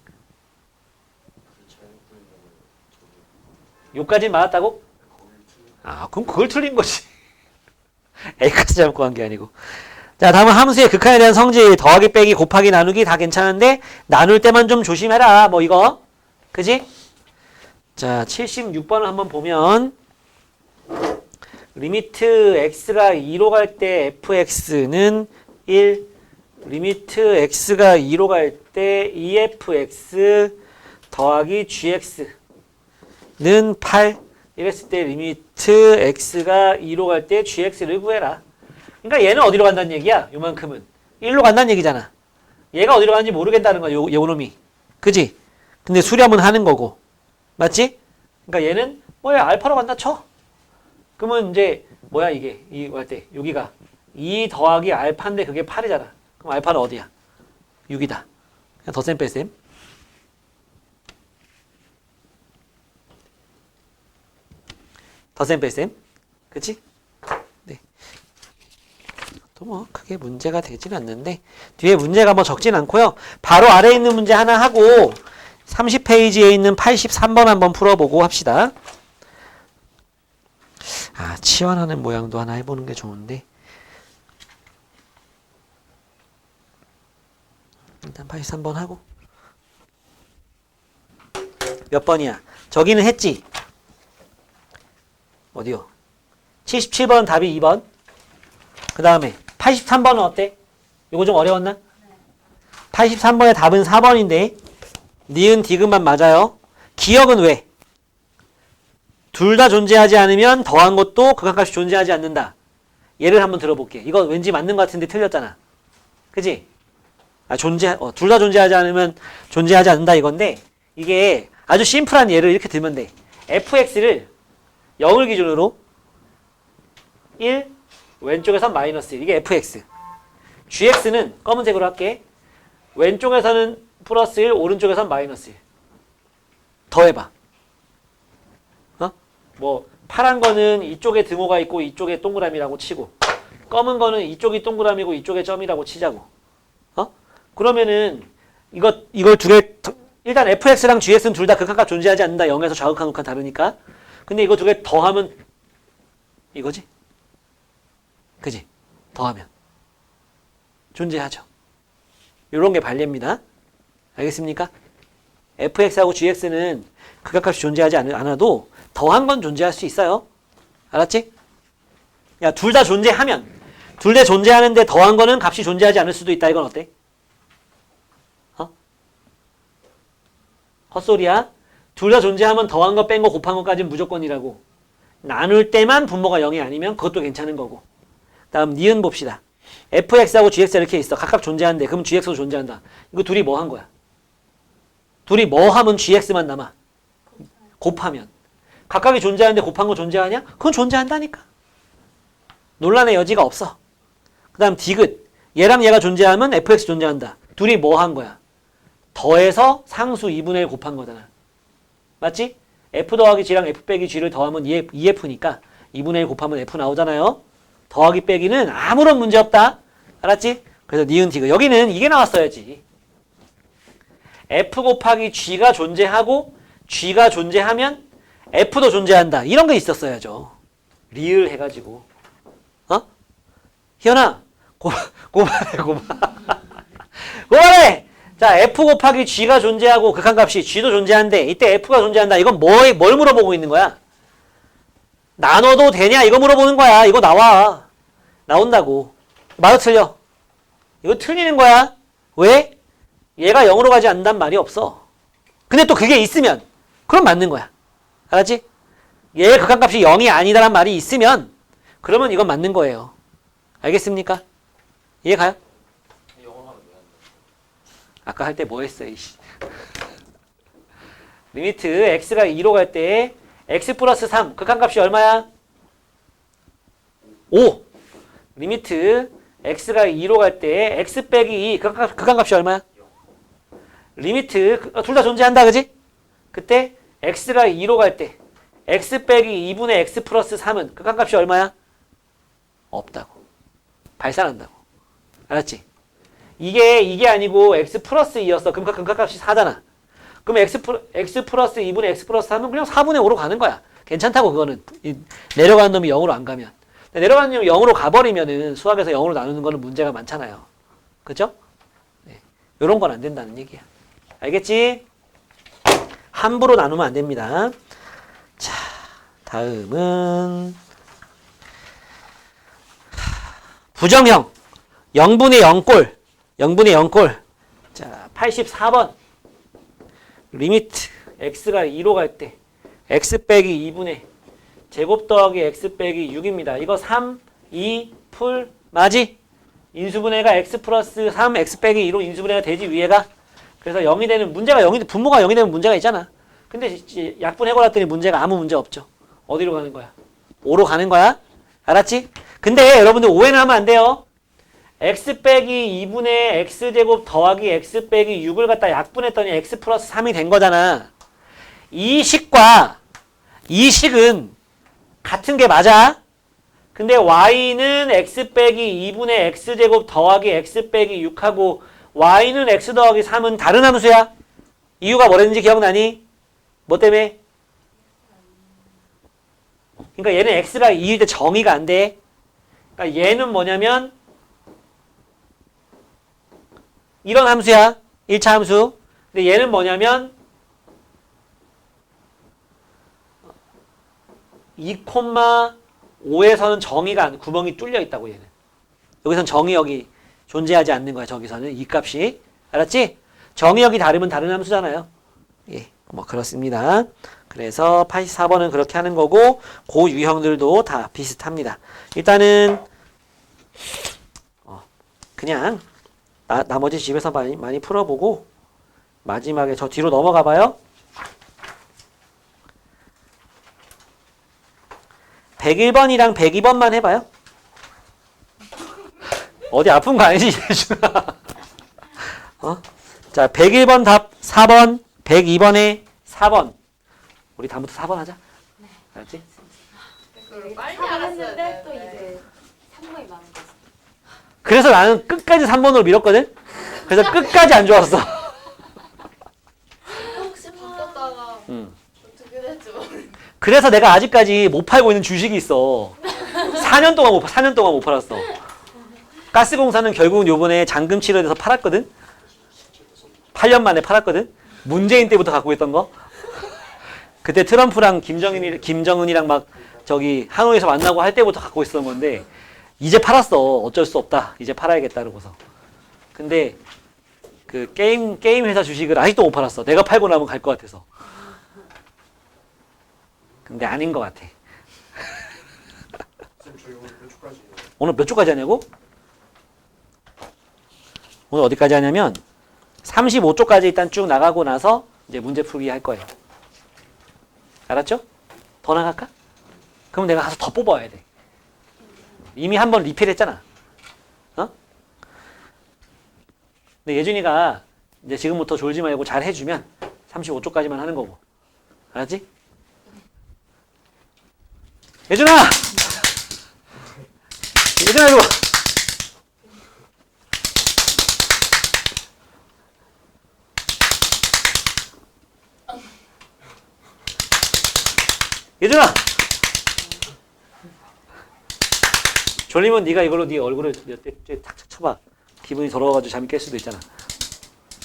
요까지 맞았다고? 그럼 그걸 틀린 거지. A까지 잘못 구한 게 아니고. 자, 다음은 함수의 극한에 대한 성질 더하기 빼기 곱하기 나누기 다 괜찮은데 나눌 때만 좀 조심해라. 뭐 이거. 그지? 자, 76번을 한번 보면 리미트 x가 2로 갈 때 fx는 1 리미트 x가 2로 갈 때 2fx 더하기 gx는 8 이랬을 때 리미트 x가 2로 갈 때 gx를 구해라. 그러니까 얘는 어디로 간다는 얘기야? 요만큼은 1로 간다는 얘기잖아. 얘가 어디로 가는지 모르겠다는 거야. 요놈이. 그지? 근데 수렴은 하는 거고. 맞지? 그러니까 얘는 뭐야 알파로 간다 쳐. 그러면 이제 뭐야 이게 이거 할 때 여기가 2 더하기 알파인데 그게 8이잖아. 그럼 알파는 어디야? 6이다. 그냥 덧셈 뺄셈. 덧셈 뺄셈. 그치? 네. 또 뭐 크게 문제가 되진 않는데 뒤에 문제가 뭐 적진 않고요. 바로 아래에 있는 문제 하나 하고 30페이지에 있는 83번 한번 풀어보고 합시다. 치환하는 모양도 하나 해보는 게 좋은데 일단 83번 하고 몇 번이야? 저기는 했지? 어디요? 77번 답이 2번. 그 다음에 83번은 어때? 이거 좀 어려웠나? 83번의 답은 4번인데 니은 디귿만 맞아요. 기억은 왜? 둘 다 존재하지 않으면 더한 것도 극한값이 존재하지 않는다. 예를 한번 들어볼게. 이거 왠지 맞는 것 같은데 틀렸잖아. 그지? 둘 다 존재하지 않으면 존재하지 않는다 이건데 이게 아주 심플한 예를 이렇게 들면 돼. fx를 0을 기준으로 1, 왼쪽에선 마이너스 1. 이게 fx. gx는 검은색으로 할게. 왼쪽에서는 플러스 1, 오른쪽에선 마이너스 1. 더해봐. 뭐 파란 거는 이쪽에 등호가 있고 이쪽에 동그라미라고 치고 검은 거는 이쪽이 동그라미고 이쪽에 점이라고 치자고. 그러면은 이걸 두 개 일단 fx랑 gx는 둘 다 극한값 존재하지 않는다. 0에서 좌극한 극한 다르니까. 근데 이거 두 개 더하면 이거지? 그지? 더하면 존재하죠. 요런 게 반례입니다. 알겠습니까? fx하고 gx는 극한값이 존재하지 않아도 더한 건 존재할 수 있어요. 알았지? 야, 둘 다 존재하면 둘 다 존재하는데 더한 거는 값이 존재하지 않을 수도 있다. 이건 어때? 헛소리야? 둘 다 존재하면 더한 거 뺀 거 곱한 거까지는 무조건이라고. 나눌 때만 분모가 0이 아니면 그것도 괜찮은 거고. 다음 니은 봅시다. fx하고 gx가 이렇게 있어. 각각 존재하는데 그럼 gx도 존재한다. 이거 둘이 뭐 한 거야? 둘이 뭐 하면 gx만 남아? 곱하면. 각각이 존재하는데 곱한 거 존재하냐? 그건 존재한다니까. 논란의 여지가 없어. 그 다음 디귿. 얘랑 얘가 존재하면 fx 존재한다. 둘이 뭐 한 거야? 더해서 상수 2분의 1 곱한 거잖아. 맞지? f 더하기 g랑 f 빼기 g를 더하면 2f니까 2분의 1 곱하면 f 나오잖아요. 더하기 빼기는 아무런 문제 없다. 알았지? 그래서 니은 디귿. 여기는 이게 나왔어야지. f 곱하기 g가 존재하고 g가 존재하면 f도 존재한다. 이런 게 있었어야죠. 리을 해가지고. 희연아, 고만해. 고만해! 자, f 곱하기 g가 존재하고 극한값이 g도 존재한데 이때 f가 존재한다. 이건 뭘 물어보고 있는 거야? 나눠도 되냐? 이거 물어보는 거야. 이거 나와. 나온다고. 맞아 틀려? 이거 틀리는 거야. 왜? 얘가 0으로 가지 않는단 말이 없어. 근데 또 그게 있으면 그럼 맞는 거야. 알았지? 얘의 극한값이 0이 아니다란 말이 있으면 그러면 이건 맞는 거예요. 알겠습니까? 이해 가요? 아까 할 때 뭐 했어? 이씨. 리미트 x가 2로 갈 때 x 플러스 3 극한값이 얼마야? 5. 리미트 x가 2로 갈 때 x 빼기 2 극한값이 얼마야? 리미트 둘 다 존재한다. 그지? 그때 x가 2로 갈 때 x 빼기 2분의 x 플러스 3은 극한값이 얼마야? 없다고. 발산한다고. 알았지? 이게 아니고 x 플러스 2였어. 그럼 극한값이 4잖아. 그럼 x 플러스 2분의 x 플러스 3은 그냥 4분의 5로 가는 거야. 괜찮다고 그거는. 내려가는 놈이 0으로 안 가면. 내려가는 놈이 0으로 가버리면은 수학에서 0으로 나누는 거는 문제가 많잖아요. 그죠? 네. 요런 건 안 된다는 얘기야. 알겠지? 함부로 나누면 안 됩니다. 자, 다음은 부정형 0분의 0꼴 0분의 0꼴. 자, 84번 리미트 x가 2로 갈 때 x 빼기 2분의 제곱 더하기 x 빼기 6입니다. 이거 3, 2, 풀 맞지? 인수분해가 x 플러스 3, x 빼기 2로 인수분해가 되지 위에가. 그래서 0이 되는 문제가 0이 분모가 0이 되는 문제가 있잖아. 근데 약분 해고했더니 문제가 아무 문제 없죠. 어디로 가는 거야? 5로 가는 거야. 알았지? 근데 여러분들 오해는 하면 안 돼요. x 빼기 2분의 x제곱 더하기 x 빼기 6을 갖다 약분했더니 x 플러스 3이 된 거잖아. 이 식과 이 식은 같은 게 맞아. 근데 y는 x 빼기 2분의 x제곱 더하기 x 빼기 6하고 y는 x 더하기 3은 다른 함수야. 이유가 뭐랬는지 기억나니? 뭐 때문에? 그러니까 얘는 x가 2일 때 정의가 안 돼. 그러니까 얘는 뭐냐면 이런 함수야. 1차 함수. 근데 얘는 뭐냐면 2,5에서는 정의가 구멍이 뚫려 있다고 얘는. 여기선 정의역이 존재하지 않는 거야. 저기서는 이 값이. 알았지? 정의역이 다르면 다른 함수잖아요. 예. 뭐 그렇습니다. 그래서 84번은 그렇게 하는 거고 그 유형들도 다 비슷합니다. 일단은 그냥 나머지 집에서 많이 풀어보고 마지막에 저 뒤로 넘어가 봐요. 101번이랑 102번만 해봐요. 어디 아픈 거 아니지? 자, 101번 답 4번, 102번에 4번. 우리 다음부터 4번 하자. 알았지? 그걸 빨리 했는데 또 이제 3번이 많은 거지. 그래서 나는 끝까지 3번으로 밀었거든? 그래서 끝까지 안 좋았어. 혹시 바꿨다가 어떻게 될지 모르겠어. 그래서 내가 아직까지 못 팔고 있는 주식이 있어. 4년 동안 못 팔았어. 가스공사는 결국은 요번에 잔금 치료돼서 팔았거든? 8년 만에 팔았거든? 문재인 때부터 갖고 있던 거. 그때 트럼프랑 김정은이랑 막 저기 하노이에서 만나고 할 때부터 갖고 있었던 건데 이제 팔았어. 어쩔 수 없다. 이제 팔아야겠다 그러고서. 근데 그 게임 회사 주식을 아직도 못 팔았어. 내가 팔고 나면 갈 것 같아서. 근데 아닌 것 같아. 선생님 저희 오늘 몇 초까지? 오늘 몇 초까지 하냐고? 오늘 어디까지 하냐면 35초까지 일단 쭉 나가고 나서 이제 문제 풀기 할 거예요. 알았죠? 더 나갈까? 그럼 내가 가서 더 뽑아야 돼. 이미 한 번 리필했잖아. 어? 근데 예준이가 이제 지금부터 졸지 말고 잘 해주면 35초까지만 하는 거고. 알았지? 예준아! 예준아, 이리 와. 예준아! 졸리면 네가 이걸로 네 얼굴을 몇 대 탁탁 쳐봐. 기분이 더러워가지고 잠이 깰 수도 있잖아.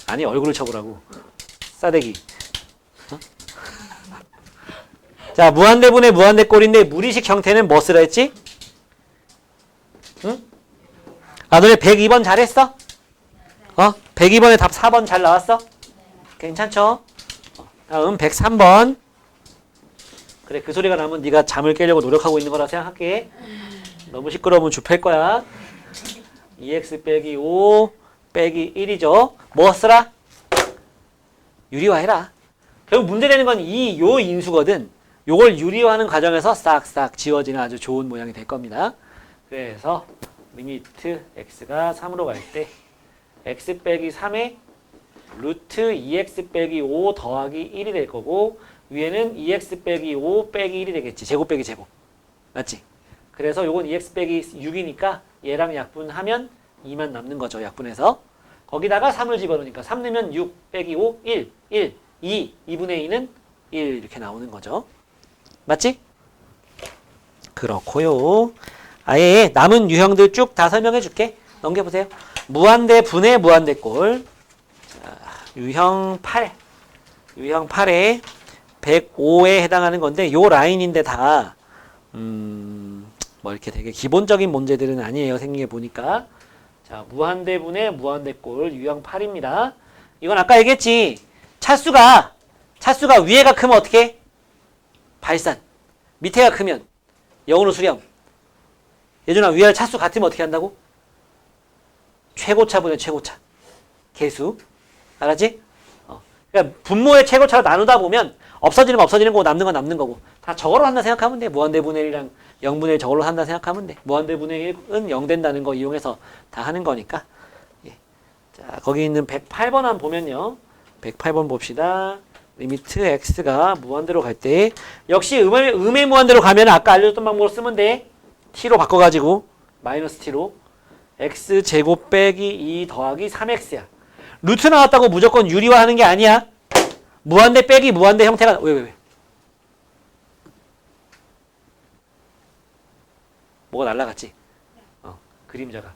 아니, 얼굴을 쳐보라고. 싸대기. 어? 자, 무한대분의 무한대꼴인데 무리식 형태는 뭐 쓰라 했지? 응? 아, 너네 102번 잘했어? 102번에 답 4번 잘 나왔어? 괜찮죠? 다음 103번. 그래, 그 소리가 나면 네가 잠을 깨려고 노력하고 있는 거라 생각할게. 너무 시끄러우면 줍할 거야. 2x 빼기 5 빼기 1이죠. 뭐 쓰라? 유리화해라. 결국 문제되는 건 요 인수거든. 요걸 유리화하는 과정에서 싹싹 지워지는 아주 좋은 모양이 될 겁니다. 그래서 리미트 x가 3으로 갈 때 x 빼기 3에 루트 2x 빼기 5 더하기 1이 될 거고 위에는 2x 빼기 5 빼기 1이 되겠지. 제곱 빼기 제곱. 맞지? 그래서 요건 2x 빼기 6이니까 얘랑 약분하면 2만 남는 거죠. 약분해서. 거기다가 3을 집어넣으니까 3 넣으면 6 빼기 5, 1, 2, 2분의 2는 1 이렇게 나오는 거죠. 맞지? 그렇고요. 아예 남은 유형들 쭉 다 설명해 줄게. 넘겨보세요. 무한대 분의 무한대꼴. 자, 유형 8. 유형 8에 105에 해당하는 건데 요 라인인데 다 뭐 이렇게 되게 기본적인 문제들은 아니에요. 생긴 게 보니까. 자, 무한대분의 무한대꼴 유형 8입니다. 이건 아까 얘기했지. 차수가 위에가 크면 어떻게 해? 발산. 밑에가 크면 영으로 수렴. 예준아, 위아래 차수 같으면 어떻게 한다고? 최고차분의 최고차. 개수. 알았지? 그러니까 분모의 최고차로 나누다 보면 없어지는 건 없어지는 거고 남는 건 남는 거고 다 저거로 한다 생각하면 돼. 무한대분의 1이랑 0분의 1 저걸로 한다 생각하면 돼. 무한대분의 1은 0 된다는 거 이용해서 다 하는 거니까. 예. 자, 거기 있는 108번 한번 보면요. 108번 봅시다. 리미트 x가 무한대로 갈 때 역시 음의 무한대로 가면 아까 알려줬던 방법으로 쓰면 돼. t로 바꿔가지고 마이너스 t로 x제곱 빼기 2 더하기 3x야. 루트 나왔다고 무조건 유리화하는 게 아니야. 무한대 빼기 무한대 형태가 왜? 뭐가 날라갔지? 그림자가.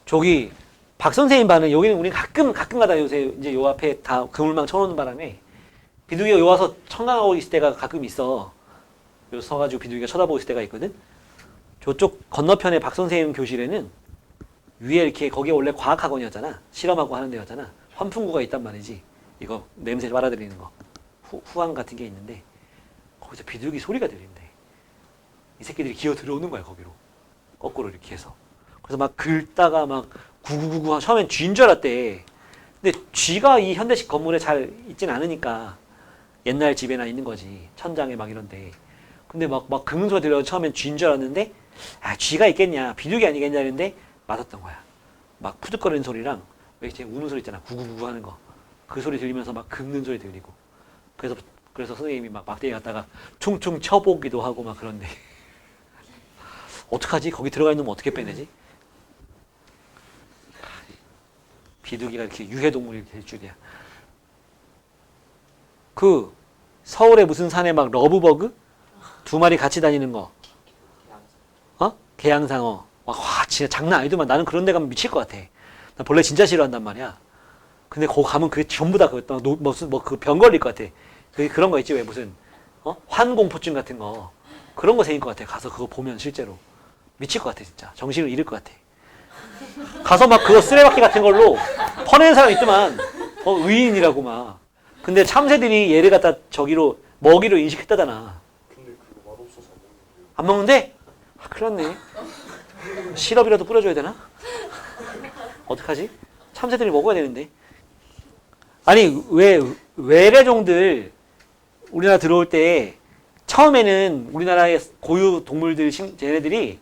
저기 박 선생님 반은 여기는 우리 가끔 가다 요새 이제 요 앞에 다 그물망 쳐놓는 바람에 비둘기가 요 와서 청강하고 있을 때가 가끔 있어. 요 서가지고 비둘기가 쳐다보고 있을 때가 있거든. 저쪽 건너편에 박 선생님 교실에는 위에 이렇게 거기에 원래 과학학원이었잖아. 실험하고 하는 데였잖아. 환풍구가 있단 말이지. 이거 냄새 빨아들이는 거. 후황 같은 게 있는데 거기서 비둘기 소리가 들린대. 이 새끼들이 기어 들어오는 거야 거기로. 거꾸로 이렇게 해서. 그래서 막 긁다가 막 구구구구 처음엔 쥐인 줄 알았대. 근데 쥐가 이 현대식 건물에 잘 있진 않으니까 옛날 집에나 있는 거지. 천장에 막 이런데. 근데 막 긁는 소리 들려서 처음엔 쥐인 줄 알았는데 아 쥐가 있겠냐 비둘기 아니겠냐 했는데 맞았던 거야. 막 푸득거리는 소리랑 왜 이제 우는 소리 있잖아. 구구구구 하는 거. 그 소리 들리면서 막 긁는 소리 들리고. 그래서 선생님이 막 막대기 갔다가 충충 쳐보기도 하고 막 그런데 어떡하지? 거기 들어가 있는 놈 어떻게 빼내지? 비둘기가 이렇게 유해동물이 될 줄이야. 그 서울에 무슨 산에 막 러브버그? 2마리 같이 다니는 거. 어? 개양상어. 와 진짜 장난 아니더만. 나는 그런 데 가면 미칠 것 같아. 나 벌레 진짜 싫어한단 말이야. 근데 거기 가면 그게 전부 다 무슨 그 병 걸릴 것 같아. 그런 거 있지 왜 무슨 환공포증 같은 거 그런 거 생길 것 같아. 가서 그거 보면 실제로 미칠 것 같아 진짜. 정신을 잃을 것 같아. 가서 막 그거 쓰레받기 같은 걸로 퍼내는 사람 있더만. 의인이라고 막. 근데 참새들이 얘를 갖다 저기로 먹이로 인식했다잖아. 근데 그거 맛없어서 안 먹는데요. 안 먹는데? 아, 큰일 났네. 시럽이라도 뿌려줘야 되나? 어떡하지? 참새들이 먹어야 되는데. 아니 왜 외래종들 우리나라 들어올 때 처음에는 우리나라의 고유 동물들 쟤네들이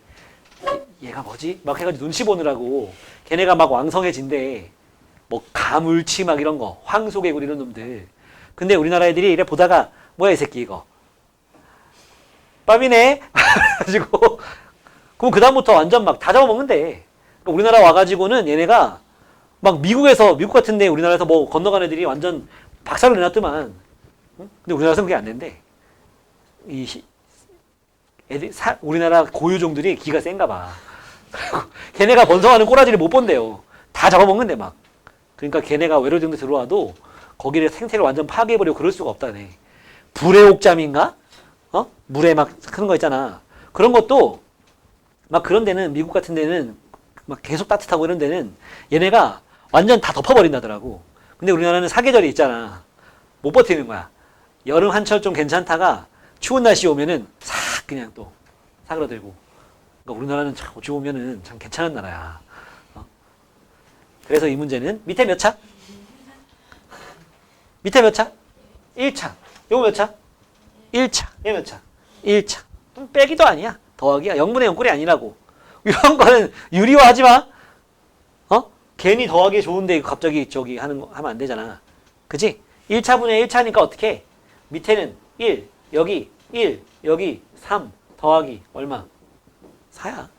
얘가 뭐지? 막 해가지고 눈치 보느라고 걔네가 막 왕성해진대. 뭐 가물치 막 이런 거 황소개구리 이런 놈들. 근데 우리나라 애들이 이래 보다가 뭐야 이 새끼 이거 밥이네 가지고 그럼 그 다음부터 완전 막 다 잡아먹는데. 그러니까 우리나라 와가지고는 얘네가 막 미국 같은데 우리나라에서 뭐 건너간 애들이 완전 박살을 내놨더만. 응? 근데 우리나라에서는 그게 안 된대. 우리나라 고유종들이 기가 센가 봐. 걔네가 번성하는 꼬라지를 못 본대요. 다 잡아먹는데 막. 그러니까 걔네가 외래종들 들어와도 거기를 생태를 완전 파괴해버리고 그럴 수가 없다네. 불의 옥잠인가? 물에 막 크는 거 있잖아. 그런 것도 막 그런 데는 미국 같은 데는 막 계속 따뜻하고 이런 데는 얘네가 완전 다 덮어버린다더라고. 근데 우리나라는 사계절이 있잖아. 못 버티는 거야. 여름 한철 좀 괜찮다가 추운 날씨 오면은 싹 그냥 또 사그러들고. 그러니까 우리나라는 참 어찌 보면은 참 괜찮은 나라야. 그래서 이 문제는 밑에 몇 차? 밑에 몇 차? 1차. 요거 몇 차? 1차. 얘 몇 차? 1차. 빼기도 아니야. 더하기야. 0분의 0꼴이 아니라고. 이런 거는 유리화하지 마. 괜히 더하기 좋은데 갑자기 저기 하면 안 되잖아. 그치? 1차분의 1차니까 어떻게 해? 밑에는 1, 여기 1, 여기 3 더하기 얼마? 4야.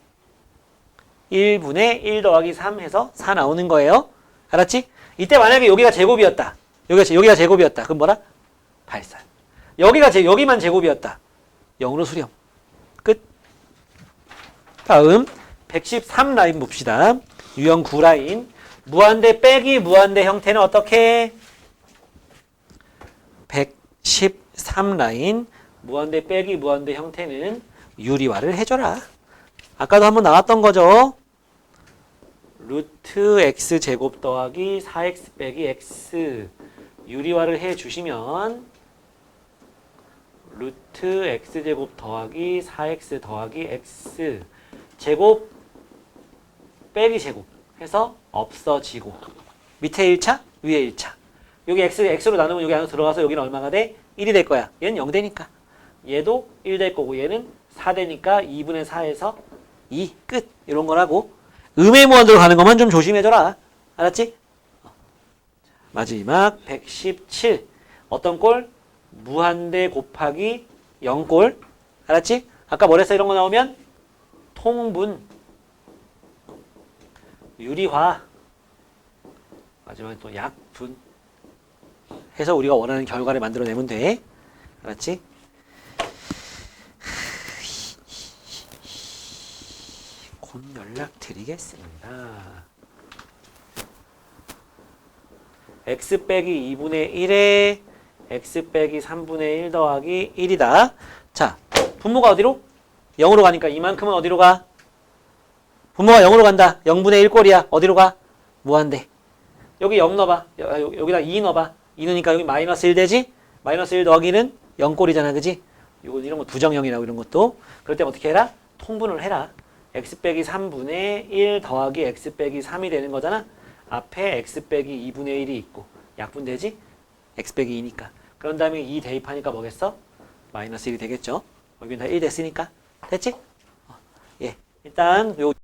1분의 1 더하기 3 해서 4 나오는 거예요. 알았지? 이때 만약에 여기가 제곱이었다. 여기가 제곱이었다. 그럼 뭐라? 8산. 여기만 제곱이었다. 0으로 수렴. 끝. 다음 113 라인 봅시다. 유형 9라인. 무한대 빼기 무한대 형태는 어떻게? 113 라인. 무한대 빼기 무한대 형태는 유리화를 해줘라. 아까도 한번 나왔던 거죠. 루트 x 제곱 더하기 4x 빼기 x 유리화를 해주시면 루트 x 제곱 더하기 4x 더하기 x 제곱 빼기 제곱 해서 없어지고 밑에 1차 위에 1차 여기 x로 나누면 여기 안으로 들어가서 여기는 얼마가 돼? 1이 될 거야. 얘는 0 되니까 얘도 1 될 거고 얘는 4 되니까 2분의 4에서 2 끝. 이런 거라고. 음의 무한대로 가는 것만 좀 조심해줘라. 알았지? 마지막 117 어떤 꼴? 무한대 곱하기 0꼴. 알았지? 아까 뭐랬어? 이런 거 나오면 통분 유리화 마지막에 또 약분 해서 우리가 원하는 결과를 만들어내면 돼. 알았지? 곧 연락드리겠습니다. x 빼기 2분의 1에 x 빼기 3분의 1 더하기 1이다. 자, 분모가 어디로? 0으로 가니까 이만큼은 어디로 가? 분모가 0으로 간다. 0분의 1꼴이야. 어디로 가? 무한대. 여기 0 넣어봐. 여기다 2 넣어봐. 2는니까 여기 마이너스 1 되지? 마이너스 1 더하기는 0꼴이잖아, 그지? 이런 거 부정형이라고 이런 것도. 그럴 때 어떻게 해라? 통분을 해라. x 빼기 3분의 1 더하기 x 빼기 3이 되는 거잖아. 앞에 x 빼기 2분의 1이 있고 약분되지? x 빼기 2니까. 그런 다음에 2 대입하니까 뭐겠어? 마이너스 1이 되겠죠? 여기는 다 1 됐으니까. 됐지? 예. 일단 요